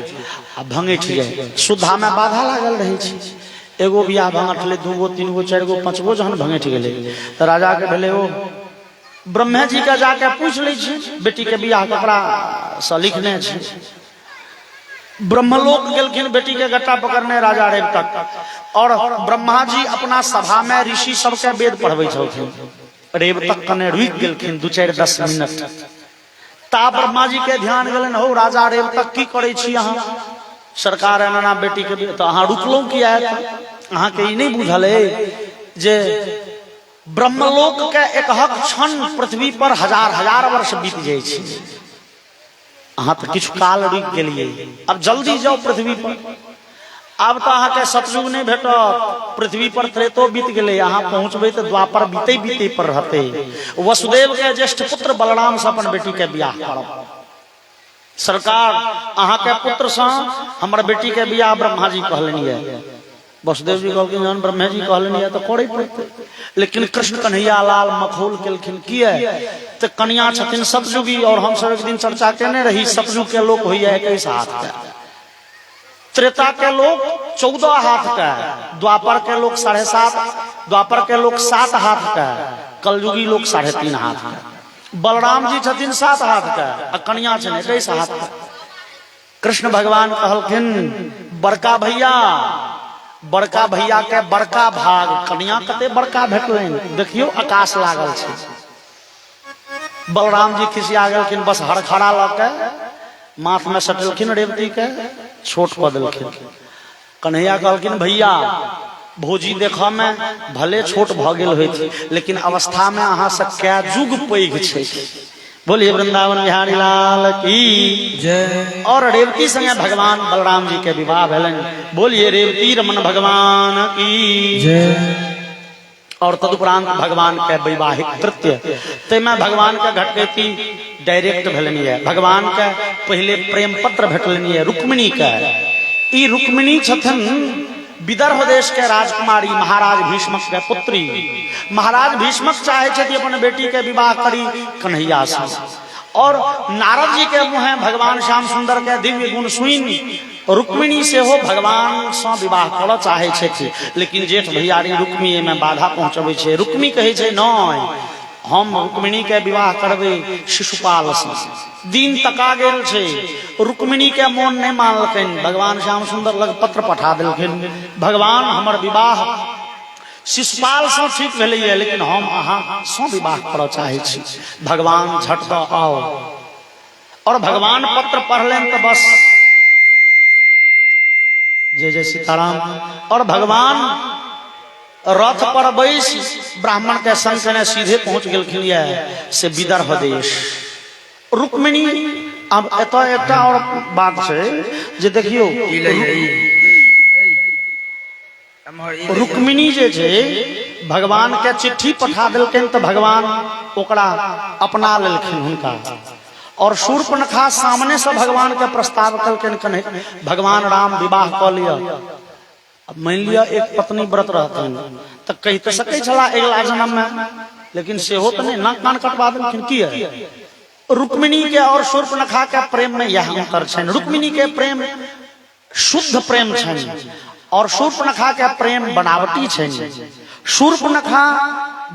अब भंगेठ गए। सुधा में बाधा लागल रहे छी। एगो बियाह भंगठले, दूगो तीनगो चारगो पांचगो जहन भंगेठ गेले तो राजा के भेले ओ ब्रह्मा जी का जाके पूछ लै छी बेटी के बियाह ककरा से लिखने छी। ब्रह्मलोक गेलखिन बेटी के गट्टा पकड़ने राजा रेवतक। और ब्रह्मा जी अपना सभा में ऋषि सबके वेद पढ़बै छलखिन। रेवतक कने रुक गेलखिन 2-4-10 मिनट। ता ब्रह्मा जी के ध्यान गेलन, हो राजा रेवतक की करे छी अहाँ, सरकार एना बेटी के तो अहाँ रुकलौ किया है? अहाँ के ई नहीं बुझल है जे ब्रह्मलोक के एकहक क्षण पृथ्वी पर हजार वर्ष बीत जाए छी। अहाँ तो किछु काल रुक गेलिए, अब जल्दी जाओ पृथ्वी पर। अब तो अहाँ के सतयुग नहीं भेटत, पृथ्वी पर त्रेतो बीत गए, अहाँ पहुंचबे तो द्वापर बीते पर रहते। वसुदेव के ज्येष्ठ पुत्र बलराम से अपन बेटी के बियाह करब। सरकार अहाँ के पुत्र से हमर बेटी के बियाह ब्रह्मा जी कहलनि है। वसुदेव जी कहलखिन जहन ब्रह्मा जी कहलनि है तो करे पड़ते। लेकिन कृष्ण कन्हैया लाल मखौल केलखिन किए तो कन्या छथिन सतयुगी। और हम सब एक दिन चर्चा केने रही, सतयुग के लोग होइए 21 हाथ का, त्रेता के लोग 14 हाथ का, द्वापर के लोग 7.5, द्वापर के लोग 7 हाथ का, कलयुगी लोग 3.5 हाथ का। बलराम जी छथिन 7 हाथ का आ कन्या छन 21 हाथ का। कृष्ण भगवान कहलखिन बड़का भैया के बड़का भाग, कन्या कते बड़का भेटलनि। देखियो आकाश लागल छै। बलराम जी खिसिया गेलखिन, बस हरखड़ा ल के माथ में सटलखिन, रेवती के छोट क देलखिन। कन्हैया कहलखिन भैया भौजी देखा में भले छोट भ गेल होइत, लेकिन अवस्था में अहाँ से कै जुग पैघ छै। बोलिए वृंदावन बिहारी लाल की जय। और रेवती संगे भगवान बलराम जी के विवाह भेलन। बोलिए रेवती रमन भगवान की जय। और तदुपरांत भगवान के वैवाहिक कृत्य तेमे भगवान के घटकेती डायरेक्ट भेलनी है। भगवान के पहले प्रेम पत्र भेटलनी है रुक्मिणी के। ई रुक्मिणी छथन विदर्भ देश के राजकुमारी, महाराज भीष्मक के पुत्री। महाराज भीष्मक चाहे छथि अपन बेटी के विवाह करी कन्हैया से। और नारद जी के मुँहे भगवान श्याम सुंदर के दिव्य गुण सुनि रुक्मिणी से हो भगवान से विवाह कर चाहे छथि। लेकिन जेठ भैयारी रुक्मी में बाधा पहुंचबे छे। रुक्मी कहे छे नहीं, हम रुक्मिणी के विवाह करबे शिशुपाल से। दिन तका गेल छे, रुक्मिणी के मोन नहीं मानलखिन। भगवान श्याम सुंदर लग पत्र पठा देलखिन, भगवान हमर विवाह शिशुपाल से ठीक भेलै, लेकिन हम अहाँ सो विवाह करऽ चाहै छी। भगवान झट दऽ आओ। और भगवान पत्र पढ़लें तो बस जय जय सीताराम। और भगवान रथ पर बैस ब्राह्मण के संग ने सीधे पहुंच गेलखिन ये से विदर्भ देश। रुक्मिणी अब एतऽ एकटा और बात छै जे देखियो, रुक्मिणी जे छै भगवान के चिट्ठी पठा देलखिन तो भगवान ओकरा अपना लेलखिन हुनका। और शूर्पणखा सामने से भगवान के प्रस्ताव कलखिन कने भगवान राम विवाह कऽ लिया। अब मान लिया एक पत्नी व्रत रहतन तो कहि तो सकै छला अगला जन्म में, लेकिन सेहो तो नहीं, नाक कान कटवा देलखिन। की है रुक्मिणी के और शूर्पणखा के प्रेम में यह अंतर छनि। रुक्मिणी के प्रेम शुद्ध प्रेम छनि और शूर्पणखा के प्रेम बनावटी छनि। शूर्पणखा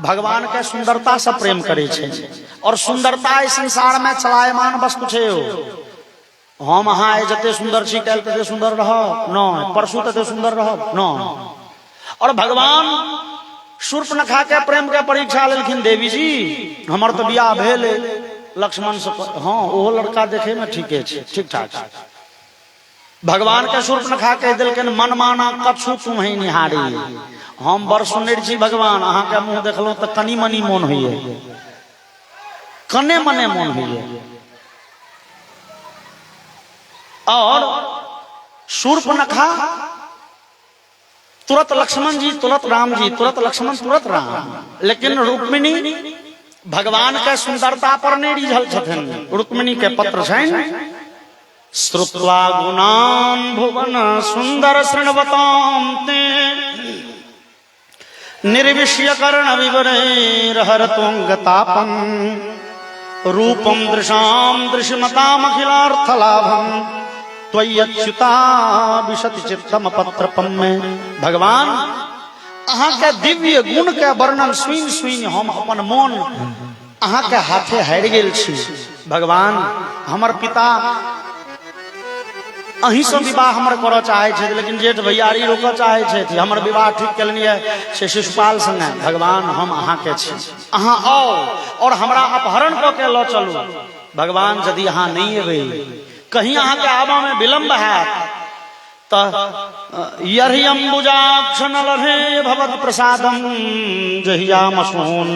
भगवान के सुंदरता से प्रेम करे छे और सुंदरता इस संसार में चलायमान वस्तु छे। हम अहाँ जते सुंदर छी काल्हि तते सुंदर रहब न, परसू तते सुंदर रहब न। और भगवान शूर्पणखा के प्रेम के परीक्षा लेलखिन। देवी जी हमर तो बियाह भेल लक्ष्मण से, हाँ ओहो लड़का देखे में ठीके छे, ठीक ठाक। भगवान के शूर्पणखा कह दिलखिन मन माना कछु तुम्हें निहारी। हम बड़ सुनर छी भगवान, अहाँ के मुंह देखलहुं तो कनी मनी मोन होइए, कने मने मोन होइए। और शूर्पणखा तुरंत लक्ष्मण जी, तुरंत राम जी, तुरंत लक्ष्मण, तुरंत राम। लेकिन रुक्मिणी भगवान के सुंदरता पर नहीं रिझल छथिन। रुक्मिणी के पत्र छनि श्रुत्वा गुणान भुवन सुंदर शृण्वतां ते निर्विष्य कर्ण विवरैर्हरतुंगतापं रूपम दृशाम दृश्यमताम अखिलार्थलाभम त्वय्यच्युता विशति चित्तम पत्रपम में। भगवान अहाँ के दिव्य गुण के वर्णन सुनि सुनि हम अपन मोन अहाँ के हाथे हारि गेल छी। भगवान हमर पिता अहीं से विवाह हमर करऽ चाहे छे, लेकिन जेठ भैयारी रोकऽ चाहे छे। हमर विवाह ठीक केलनिए से शिशुपाल संगे। भगवान हम अहाँ के छी, अहाँ आओ और हमरा अपहरण कऽ के लऽ चलू। भगवान यदि अहाँ नहीं एबै, कहीं अहाँ के आबा में विलम्ब हैत यर्हि अम्बुजाक्ष न लभे भवत प्रसादम जहियामसून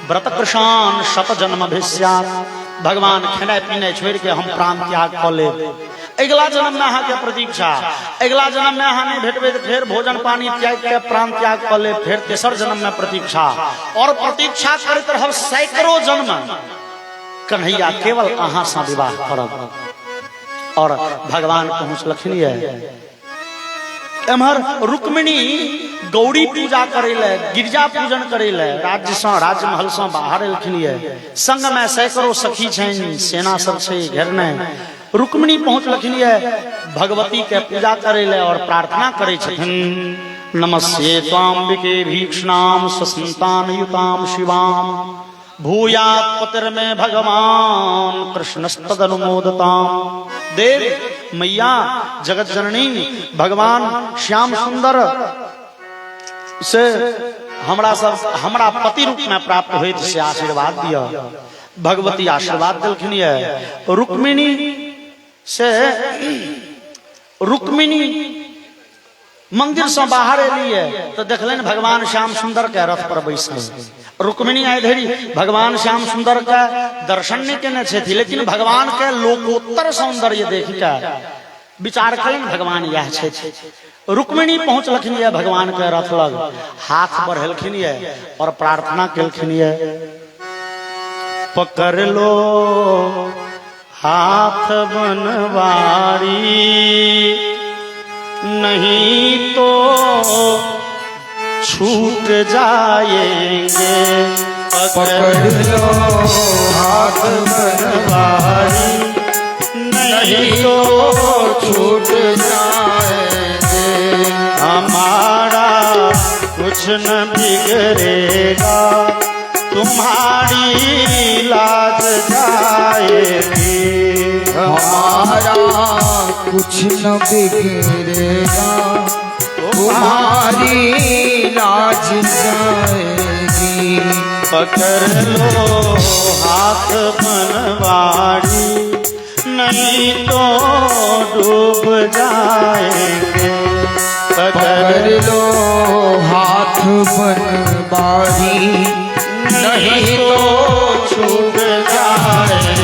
व्रत कृशान शत जन्म भिस्यात्। भगवान खेनाइ पीनाइ छोड़ के हम प्राण त्याग कऽ लेब। अगला जन्म में अहाँ के प्रतीक्षा, अगला जन्म में अहाँ नहीं भेटबे तो फिर भोजन पानी त्याग के प्राण त्याग कऽ लेब। फिर तेसर जन्म में प्रतीक्षा और प्रतीक्षा करैत रहब सैकड़ों जन्म। कन्हैया केवल अहाँ से विवाह करब। और भगवान पहुँचलखिन ये एम्हर रुक्मिणी गौरी पूजा करे ले, गिरजा पूजन करे ले राज्य से, राजमहल से बाहर एलखिन ये। संग में सैकड़ों सखी छनि, सेना सब छै घेरने। रुक्मिणी पहुंचलखिन ये भगवती के पूजा करे ले और प्रार्थना करे छथिन नमस्ये त्वाम्बिके भीक्ष्णाम स्वसंतान युताम शिवाम भूयात् पतिर्मे भगवान कृष्णस्तदनुमोदताम। देव मैया जगत जननी भगवान श्याम सुंदर से हमरा पति रूप में प्राप्त हुए से आशीर्वाद दिया। भगवती आशीर्वाद दिलखिन ये। रुक्मिणी से रुक्मिणी मंदिर से बाहर एलिए तो देखलन भगवान श्याम सुंदर के रथ पर बैसल। रुक्मिणी आए धरी भगवान श्याम सुंदर का दर्शन नहीं केने छथि, लेकिन भगवान के लोकोत्तर सौंदर्य देख के विचार कलन भगवान यह छथि। रुक्मिणी पहुंचलखिन ये भगवान के रथ लग, हाथ बढ़ेलखिन ये और प्रार्थना केलखिन ये पकड़ लो हाथ बनवारी नहीं तो छूट जाएंगे। पकड़ लो हाथ बनवारी नहीं तो छूट जाएंगे। हमारा कुछ न बिगड़ेगा, तुम्हारी लाज जाएगी। हमारा कुछ न बिगड़ेगा, तुम्हारी लाज जाएगी। पकड़ लो हाथ बनवारी, नहीं तो डूब जाएंगे। पकड़ लो हाथ बनवारी, नहीं तो छूट जाएंगे।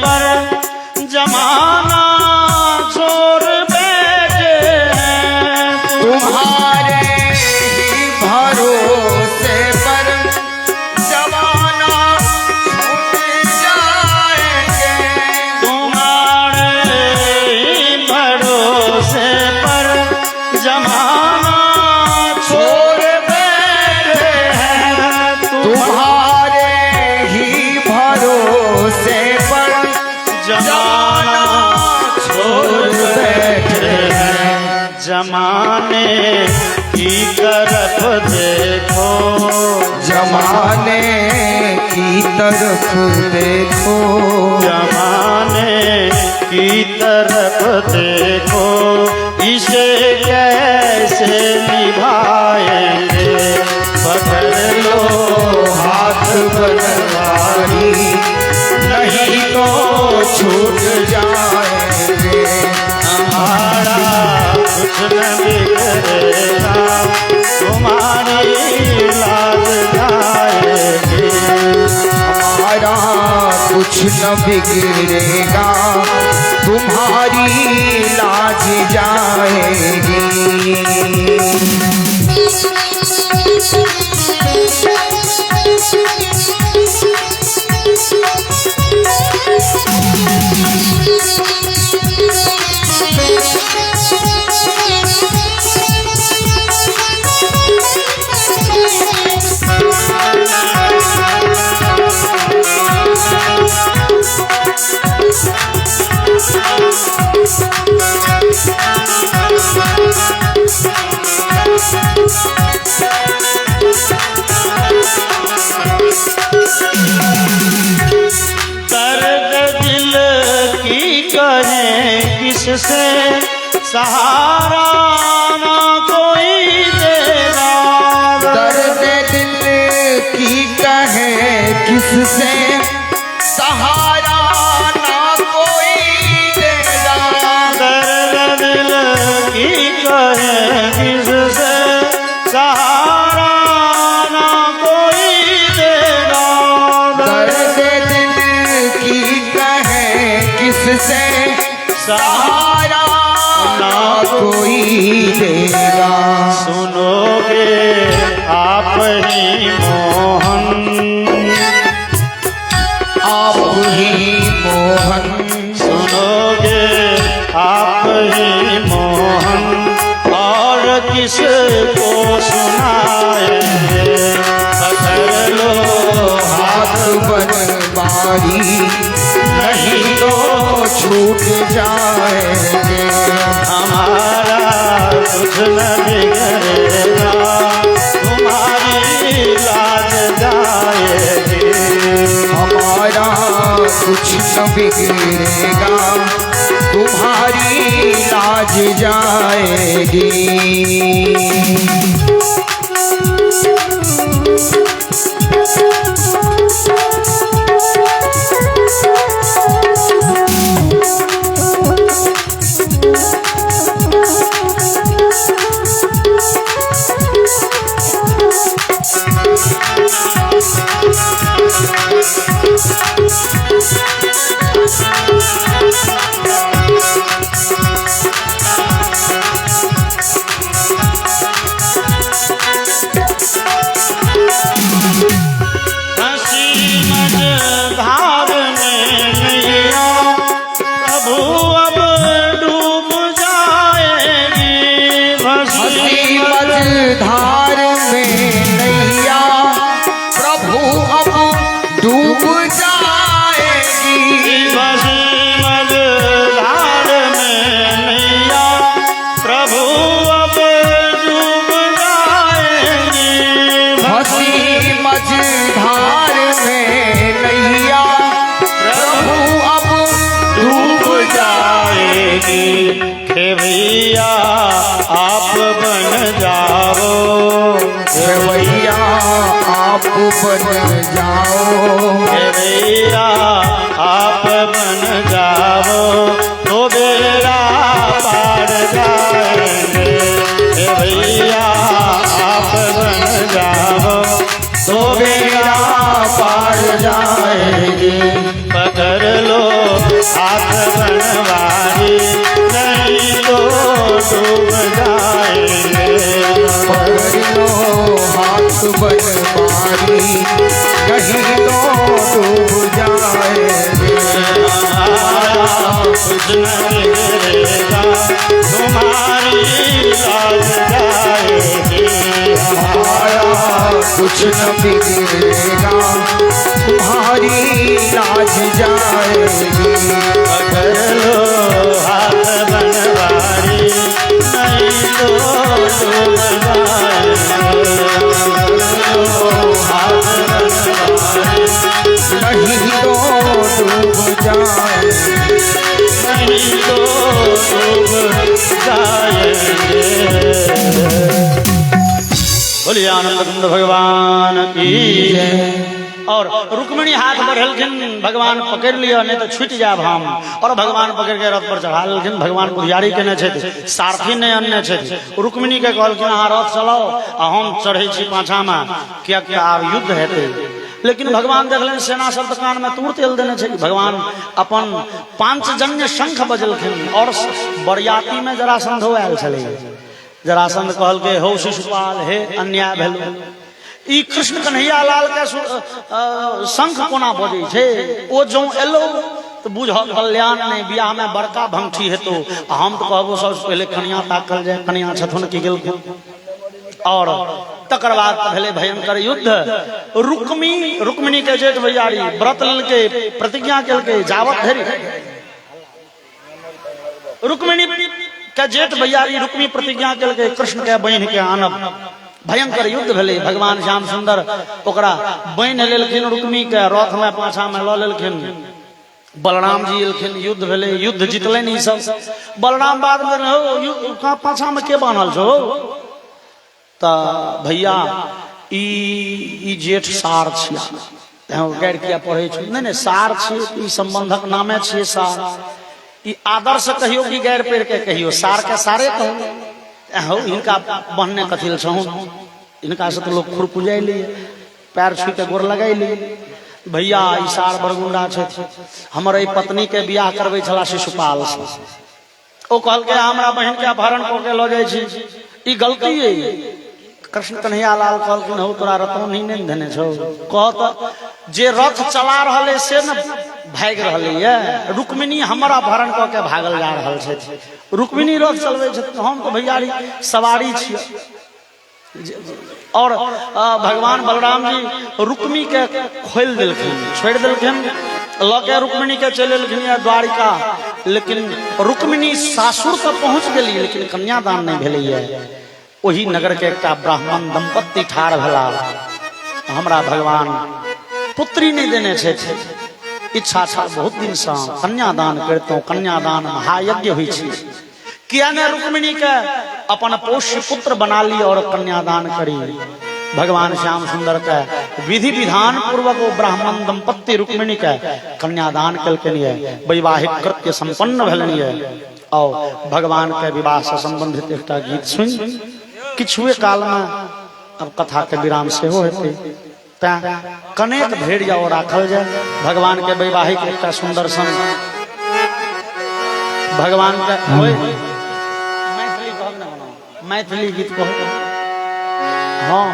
पर जमाना छोड़ बैठे हैं, तुम्हारे ही भरोसे पर जमाना छूट जाएंगे। तुम्हारे ही भरोसे पर जमाना छोड़ बैठे हैं। तुम्हारे ही भरोसे जमाना छोड़ बैठे हैं। जमाने की तरफ देखो, जमाने की तरफ देखो, जमाने की तरफ देखो, इसे कैसे निभाएंगे। पकड़ लो हाथ बनवारी, नहीं तो छूट जाएंगे। हमारा कुछ न बिगड़ेगा, तुम्हारी लाज जाएगी। हमारा कुछ न बिगड़ेगा, तुम्हारी लाज जाएगी। किससे सहारा ना कोई देगा। दर्द दिल की कहे किससे सहारा ना कोई देगा। दर्द दिल की कहे किससे सहारा ना कोई देगा। दर्द दिल की कहे किससे सहारा ना कोई देगा। सुनोगे आप ही मोहन, आप ही मोहन, सुनोगे आप ही मोहन, और किसको सुनाएंगे। पकड़ लो हाथ बनवारी, नहीं तो छूट जाएंगे। हमारा कुछ न बिगड़ेगा, तुम्हारी लाज जाएगी। हमारा कुछ न बिगड़ेगा, तुम्हारी लाज जाएगी। हे भैया आप बन जाओ, हे भैया आप बन जाओ, हे भैया आप बन जाओ तो बेड़ा पार जाएंगे। हे भैया आप बन जाओ तो बेड़ा पार जाएगी। पकड़ लो हाथ बनवारी, नहीं तो डूब जाएंगे। पकड़ लो हाथ बनवारी, नहीं तो डूब जाएंगे। कुछ नहीं गिरेगा, तुम्हारी लाज जाएगी। कुछ न बिगड़ेगा, तुम्हारी लाज जाएगी। पकड़ लो हाथ बनवारी, नहीं तो डूब जाएंगे। हाथ बनवारी, नहीं तो डूब जाएंगे। नहीं तो डूब जाएंगे। बोलिए आनंद कुंद भगवान की। और रुक्मिणी हाथ बढ़ेलखिन, भगवान पकड़ लिया, नहीं तो छूट जाब हम। और भगवान पकड़ के रथ पर चढ़ा लेलखिन। भगवान बुधियारी केने छे, सारथी नहीं अन्य छे। रुक्मिणी के कहलखिन अहाँ रथ चलाओ आ हम चढ़े छी पाछा में, क्या क्या आब युद्ध हेतै। लेकिन भगवान देखलन सेना सब तो कान में तूर तेल देने छे। भगवान अपन पांचजन्य शंख बजलखिन और बरियाती में जरासंध आयल छले। जरासंध कहल के हो शिशुपाल, हे अन्याय भेलु, ई कृष्ण कन्हैया लाल के शंख कोना बजै छे। ओ जो एलो तो बुझ कल्याण ने बियाह में बड़का भंगठी हेतु। हम तो कहबो सबसे पहले कन्या ताकल जाए, कन्या छथुन की गेलखिन। और तकर बाद भेले भयंकर युद्ध। रुक्मिणी के जेठ भैयारी व्रत लेलके, प्रतिज्ञा केलके जावत धरि। रुक्मिणी के जेठ भैयारी रुक्मी प्रतिज्ञा केलके कृष्ण के बहिन के आनब। भयंकर युद्ध भेले। भगवान श्याम सुंदर ओकरा बहिन लेलखिन, रुक्मी के रथ में पाछा में ल लेलखिन। बलराम जी एलखिन, युद्ध भेले, युद्ध जीतलन ई सब। बलराम बाद में हो पाछा में के बान्हल छो त भैया ई जेठ सार छिया। गैर किया पढ़े छ, नहीं सार छियै, ई संबंधक नामे छियै सार। ई आदर से कहियो कि गैर पेड़ के कहियो, सार के सारे कहो। इनका बहने कथिल छहु, इनका से तो लोग खुर पुजाई लिए, पैर छू के गोर लगाई लिए। भैया ई सार बरगुंडा छे, हमर ई पत्नी के बियाह करबै छला शिशुपाल से। ओ कहल के हमरा बहन के अपहरण क के ल जाय छी, ई गलती है। कृष्ण कन्हैया लाल कहलखिन हो तोरा रतन नहीं देने छो। कहत जे रथ चला रहले से न भाग रहले ये, रुक्मिणी हमरा अपहरण क के भागल जा रहल छे। रुक्मिणी रथ चलबै छथिन, हम तो भैयारी सवारी छियै। और भगवान बलराम जी रुक्मी के खोल देलखिन, छोड़ देलखिन, लके रुक्मिणी के चल एलखिन द्वारिका। लेकिन रुक्मिणी सासुर तक पहुंच गेली, लेकिन कन्यादान नहीं भेलै। वही नगर के एक ब्राह्मण दंपत्ति ठाड़ भेला, हमरा भगवान पुत्री नहीं देने छे। इच्छा था बहुत दिन से कन्यादान करतो, कन्यादान महायज्ञ हुई छी। किया ने रुक्मिणी के अपन पोष्य पुत्र बना ली और कन्यादान करी। भगवान श्याम सुंदर के विधि विधान पूर्वक वो ब्राह्मण दंपत्ति रुक्मिणी के कन्यादान कलकनिए, वैवाहिक कृत्य संपन्न भेलनिए। और भगवान के विवाह से संबंधित एक गीत सुन किछुए काल में अब कथा के विराम से हो हेते। कनेक भेड़ जाओ राखल जाए। भगवान के वैवाहिक एक सुंदर सन भगवान का मैथिली गीत कहो। हाँ,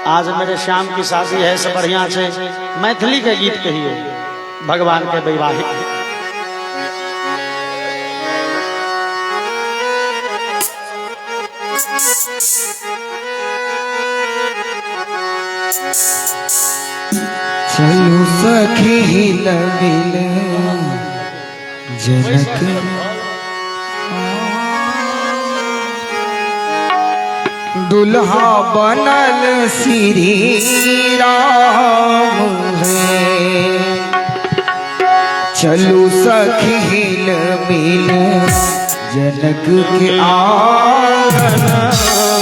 आज मेरे श्याम की शादी है, सब बढ़िया से मैथिली के गीत कहिए भगवान के वैवाहिक। चलो सखी लगिल जनक दुल्हा बनल श्री राम है। चलो सखी मिल जनक के आंगन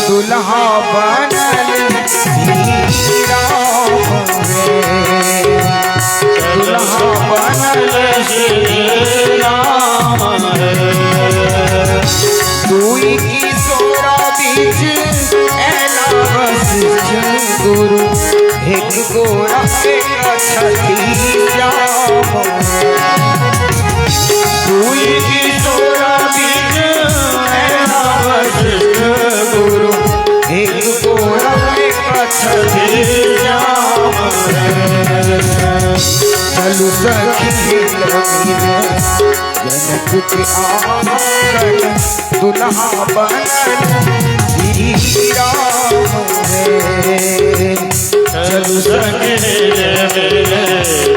दुल्हा बनल श्री राम रे। दुल्हा बनल श्री राम रे। दुई की सोरा बीच ऐला वशिष्ठ गुरु, एक गोरा एक छठी श्याम रे। दुई की सोरा बीच ऐला वशिष्ठ गुरु, एक गोरा एक छठी श्याम रे। चलु सखी लगिन जनक के आंगन दुल्हा बनल श्री राम रे। चलु सखी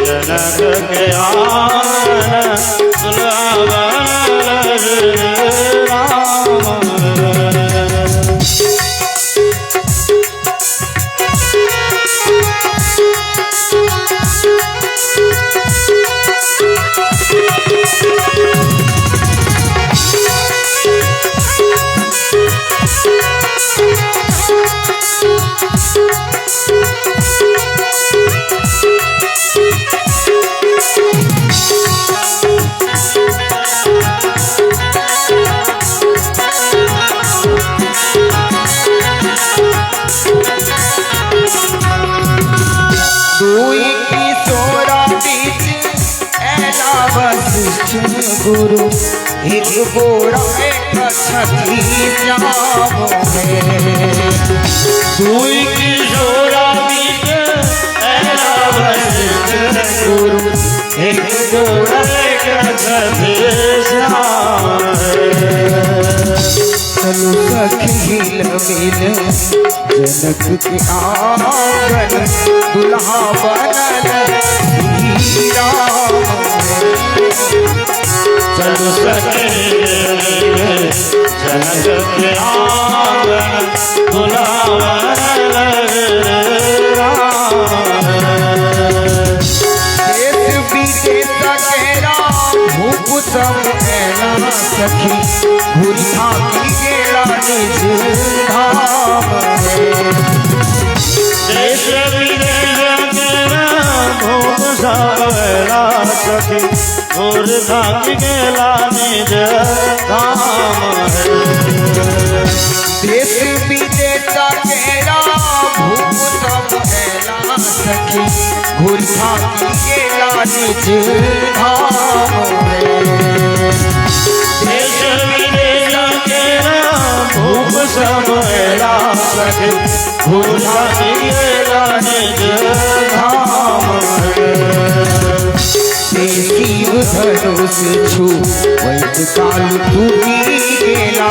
जनक के आंगन दुल्हा बनल श्री राम रे। दुई की सोरा बीच ऐला वशिष्ठ गुरु, एक गोरा एक छठी श्याम रे। दुई की सोरा बीच ऐला वशिष्ठ गुरु, एक गोरा एक छठी श्याम रे। चलु सखी लगिन जनक के आंगन दुल्हा बनल श्री राम रे। चलु सखी जनक के आंगन दुल्हा बनल श्री राम रे। देश विदेश केरा भूप सब ऐला सखी, घुरी थाकी गेला निज धाम रे। देश विदेश केरा भूप सब ऐला सखी, घुरी थाकी गेला निज धाम रे। देश विदेश केरा भूप सब ऐला सखी, घुरी थाकी गेला निज धाम रे। देश विदेश केरा भूप सब ऐला सखी, घुरी थाकी गेला निज धाम रे। शिव धनुष छू वैद काल टूटी गेला,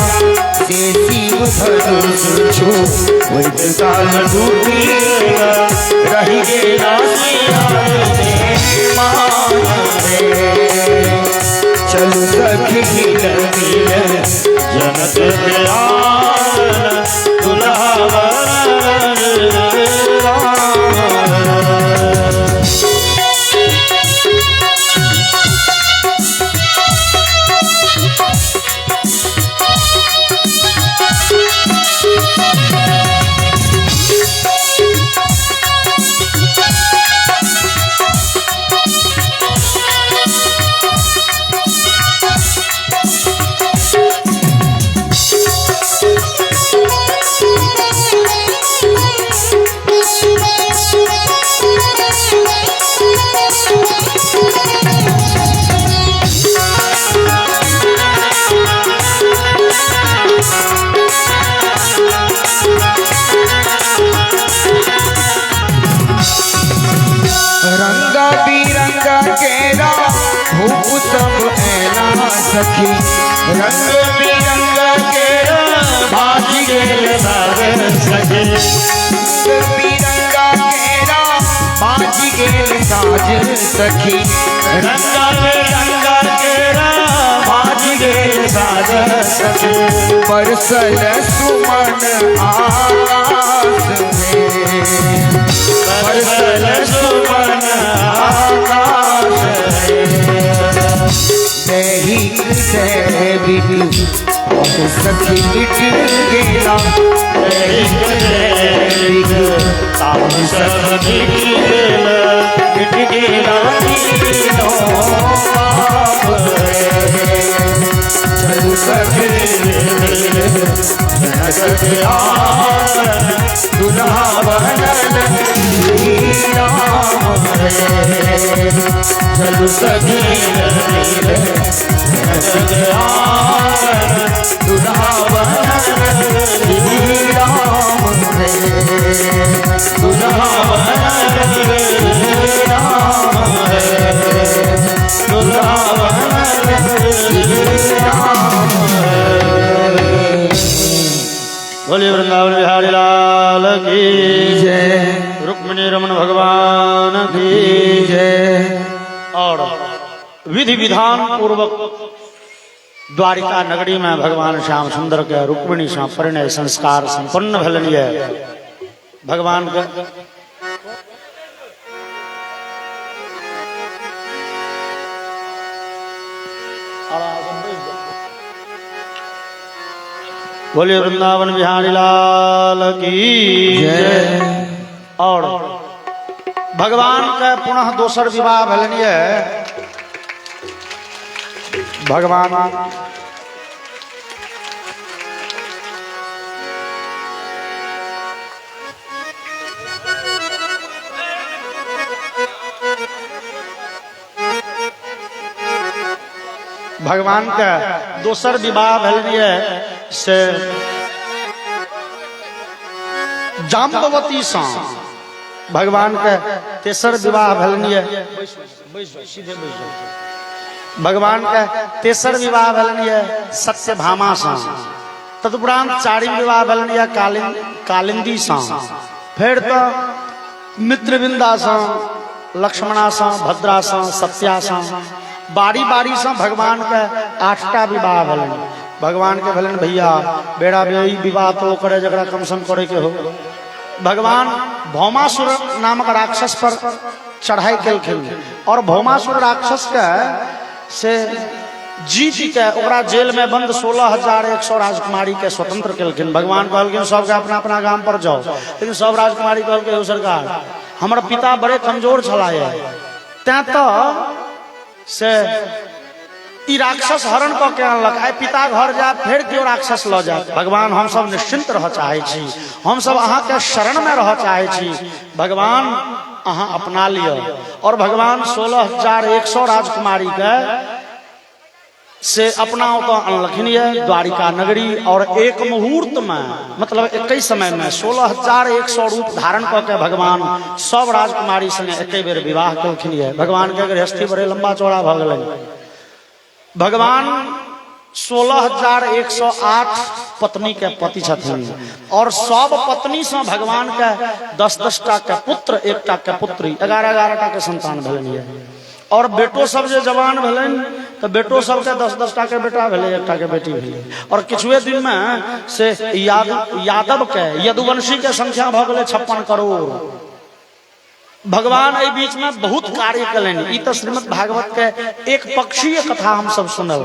से शिव धनुष छू वैद काल टूटी गेला, रही गेला सिया रे मान रे। चलु सखी लगिन जनक के आंगन दुल्हा बनल श्री राम रे। रंगा बिरंगा केरा भूप सब ऐला सखी, रंग बिरंगा केरा बाजी गेल सागर सखी। रंग बिरंगा केरा बाजी गेल साज सखी। रंगा बिरंगा केरा बाजी गेल सागर सखी। बरसल सुमन आकाश में, बरसल सुमन आकाश में। दैहिक जैविक सखी मिट गेला जैविक ताप सब मिट गेला तीनों पाप चलू सखी दुल्हा बनल राम चलू सखी दुल्हा बनल राम दुल्हा बनल राम दुल्हा बोलिए वृंदावन बिहारी लाल की जय रुक्मिणी रमन भगवान की जय। और विधि विधान पूर्वक द्वारिका नगरी में भगवान श्याम सुंदर के रुक्मिणी से परिणय संस्कार संपन्न भलनिय भगवान के बोलिए वृंदावन बिहारी लाल की जय। और भगवान का पुनः दोसर विवाह भलनिय भगवान भगवान का दोसर विवाह भलनिय से जाम्बवती से भगवान के तेसर विवाह भलनिय भगवान के तेसर विवाह भलनिय सत्यभामा से तदुपरांत चारिम विवाह भलनिय कालिंदी से फिर तो मित्रविंदा से लक्ष्मणा से भद्रा से सत्या से बारी बारी से भगवान के 8टा विवाह भलन भगवान के भलन भैया बेड़ा बेई विवाह तो करे जरा कम सम करे के हो। भगवान भौमासुर नामक राक्षस पर चढ़ाई कलखिन और भौमासुर राक्षस के से जीत के ओकरा जेल में बंद 16,100 राजकुमारी के स्वतंत्र कलखिन। भगवान कहलखिन सबके अपना अपना गांव पर जाओ, लेकिन सब राजकुमारी कहलके हो सरकार हमार पिता बड़े कमजोर छलाए तैं तो से ई राक्षस हरण क के अनलक आइ पिता घर जाए फिर क्यों राक्षस ल जाए। भगवान हम सब निश्चिंत रह चाहे छी, हम सब अहाँ के शरण में रह चाहे छी, भगवान अहाँ अपना लियो। और भगवान 16,100 राजकुमारी के से अपना अनलखिन द्वारिका नगरी और एक मुहूर्त में मतलब एक समय में 16,100 रूप धारण करके भगवान सब राजकुमारी संगे एक बेर विवाह कलखिन। भगवान के गृहस्थी बड़े लंबा चौड़ा भ गए। भगवान 16,108 पत्नी के पति छथिन और सब पत्नी से भगवान के 10-10 टा के पुत्र 1 टा के पुत्री 11-11 टा के संतान भेलन। और बेटो सब जे जवान भेलन तो बेटो सब के 10-10 टा के बेटा भेले 1 टा के बेटी भेले। और किछुए दिन में से यादव के यदुवंशी के संख्या भ गए 56 करोड़। भगवान ए बीच में बहुत कार्य कलन। ई तो श्रीमद् भागवत के एक पक्षीय कथा हम सब सुनल।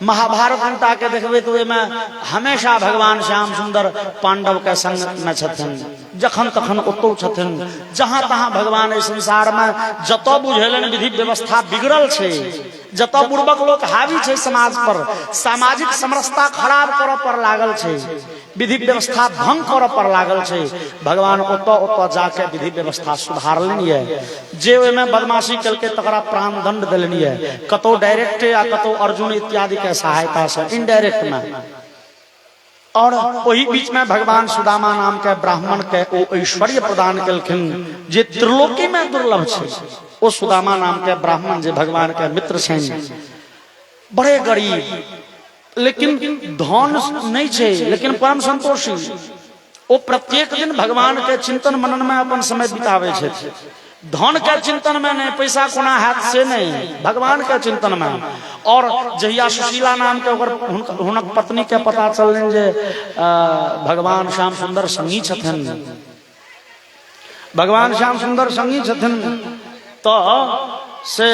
महाभारत अंता के देखबे तो एमे हमेशा भगवान श्याम सुंदर पांडव के संग में छथिन, जखन तखन ओतौ छथिन, जहां तहां भगवान इस संसार में जतो बुझेलन विधि व्यवस्था बिगड़ल छे, जतो पूर्वक लोग हावी छे समाज पर, सामाजिक समरसता खराब करऽ पर लागल छे, विधि व्यवस्था भंग करऽ पर लागल छे, भगवान ओतो जाके विधि व्यवस्था सुधारलनि है। जे ओइमे बदमाशी करके तकरा प्राण दंड देलनि है, कतो डायरेक्ट या कतो अर्जुन इत्यादि के सहायता से इनडायरेक्ट में। और वही बीच में भगवान सुदामा नाम के ब्राह्मण के ओ ऐश्वर्य प्रदान कलखिन जे त्रिलोकी में दुर्लभ छे। ओ सुदामा नाम के ब्राह्मण जे भगवान के मित्र छेन, बड़े गरीब लेकिन धन नहीं छे लेकिन परम संतोषी। ओ प्रत्येक दिन भगवान के चिंतन मनन में अपन समय बितावे छे। धन के चिंतन में नहीं, पैसा कोना हाथ से नहीं, भगवान के चिंतन में। और जहिया सुशीला नाम के हुनक पत्नी के पता चलन जे भगवान श्याम सुंदर संगी छथिन, भगवान श्याम सुंदर संगी छथिन, तो से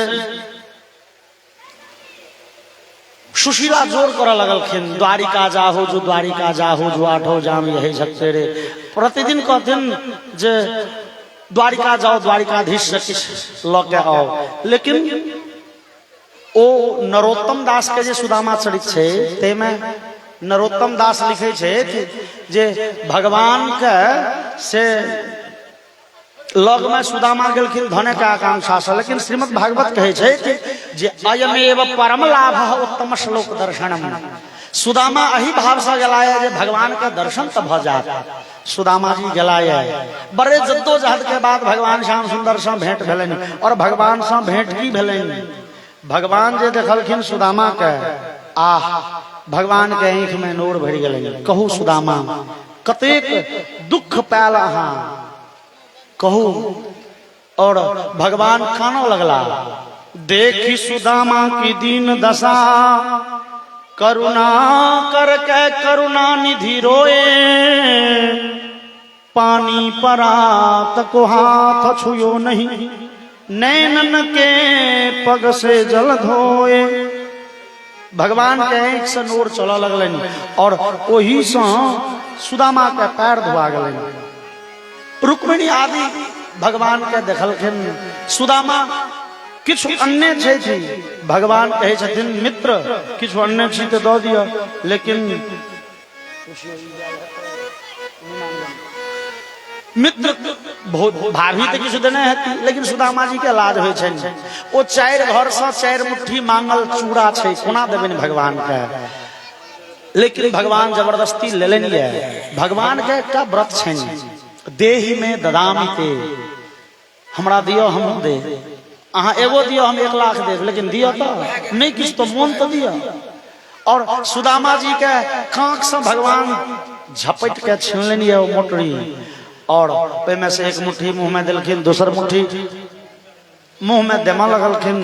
सुशीला जोर कर लगलखिन, द्वारिका जाहो जो द्वारिका जाहो जो आठो जाम यही झकते रे। प्रतिदिन कहथिन जे द्वारिका जाओ, द्वारिकाधीश से किछ लऽ के आओ। लेकिन ओ नरोत्तम दास के जे सुदामा चरित छै तेमे नरोत्तम दास लिखे छे जे भगवान के से लग में सुदामा गेलखिन धने के आकांक्षा से। लेकिन श्रीमद् भागवत कहे छे कि जे अयमेव परम लाभ उत्तम श्लोक दर्शनम। सुदामा अही भाव से गलाया जे भगवान के दर्शन तो भ जात। सुदामा जी गलाया बड़े जद्दोजहद के बाद भगवान श्याम सुंदर से भेंट भेलनि और भगवान से भेंट की भेलनि। भगवान जे देखलखिन सुदामा के, आह भगवान के आंख में नोर भर गेलनि। कहू सुदामा कतेक दुख पायल अहाँ, कहू। और भगवान कानो लगला, देखी सुदामा की दीन दशा, करुणा करके करुणा निधि रोए, पानी परात को हाथ छुयो नहीं, नैनन के पग से जल धोए। भगवान के आंख से नोर चल लगलनि और ओही से सुदामा के पैर धोआ गलनि। रुक्मिणी आदि भगवान के देखलखिन। सुदामा किछु अन्य छै थी, भगवान कहे छथिन मित्र किछु अन्य छी तो दऽ दिअ। लेकिन मित्र भाभी तो किछु देने हेती, लेकिन सुदामा जी के लाज होइ छनि। ओ 4 घर से 4 मुट्ठी मांगल चूड़ा छै, कोना देबनि भगवान के। लेकिन भगवान जबरदस्ती लेलनि ये। भगवान के एकटा व्रत छनि, देहि में ददामी ते, हमरा दियो हम दे। अहाँ एगो दियो हम 1 लाख देब, लेकिन दियो तो नहीं, किछु तो मोन तो दियो। और सुदामा जी के कांख से भगवान झपट के छीन ये मोटरी और में से 1 मुट्ठी मुंह में दिलखिन, दूसर मुट्ठी मुंह में देमा लगलखिन,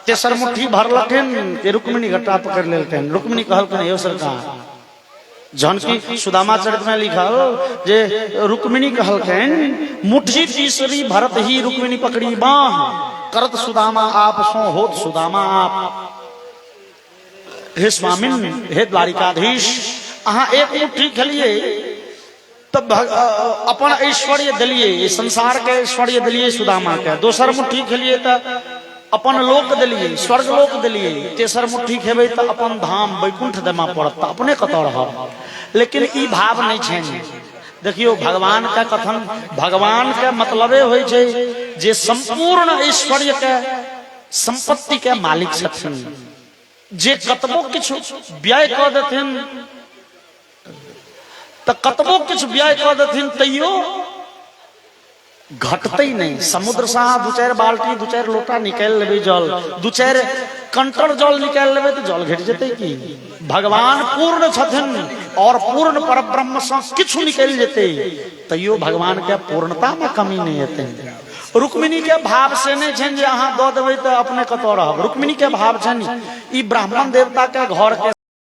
तेसर मुट्ठी भरलखिन कि रुक्मिणी घट्टा पकड़ लेलखिन। रुक्मिणी कहलखिन हे सरकार, जानकी सुदामा चरित में लिखल जे रुक्मिणी कहलखिन मुट्ठी तीसरी भरत ही रुक्मिणी पकड़ी बाह, करत सुदामा आप सो होत सुदामा आप। हे स्वामिन, हे द्वारिकाधीश, अहाँ 1 मुट्ठी खेलिए तब अपन ऐश्वर्य दिलिए, संसार के ऐश्वर्य दिलिए सुदामा के। दोसर मुट्ठी खेलिए तो अपन लोक दिलिए, स्वर्ग लोक दिलिए। तेसर मुट्ठी खेबै तो अपन धाम वैकुंठ देमा पड़त, अपने कतौ रहब। लेकिन ई भाव नहीं छनि। देखियो भगवान का कथन, भगवान के मतलबे होइ छै जे संपूर्ण ऐश्वर्य के संपत्ति के मालिक छथिन, जे कतबो किछु व्यय कऽ देथिन तो कतबो किछु व्यय कऽ देथिन तैयो घटते नहीं। समुद्र से 2-4 बाल्टी 2-4 लोटा निकाल लेबे जल, 2-4 कंटर जल निकाल लेबे तो जल घट जेते की। भगवान पूर्ण छथिन और पूर्ण परब्रह्म से किछु निकल जेते तैयो भगवान के पूर्णता में कमी नहीं हेते। रुक्मिणी के भाव से नहीं छन जे अहाँ दऽ देबै तो अपने कतौ रहब। रुक्मिणी के भाव छन ई ब्राह्मण देवता के घर के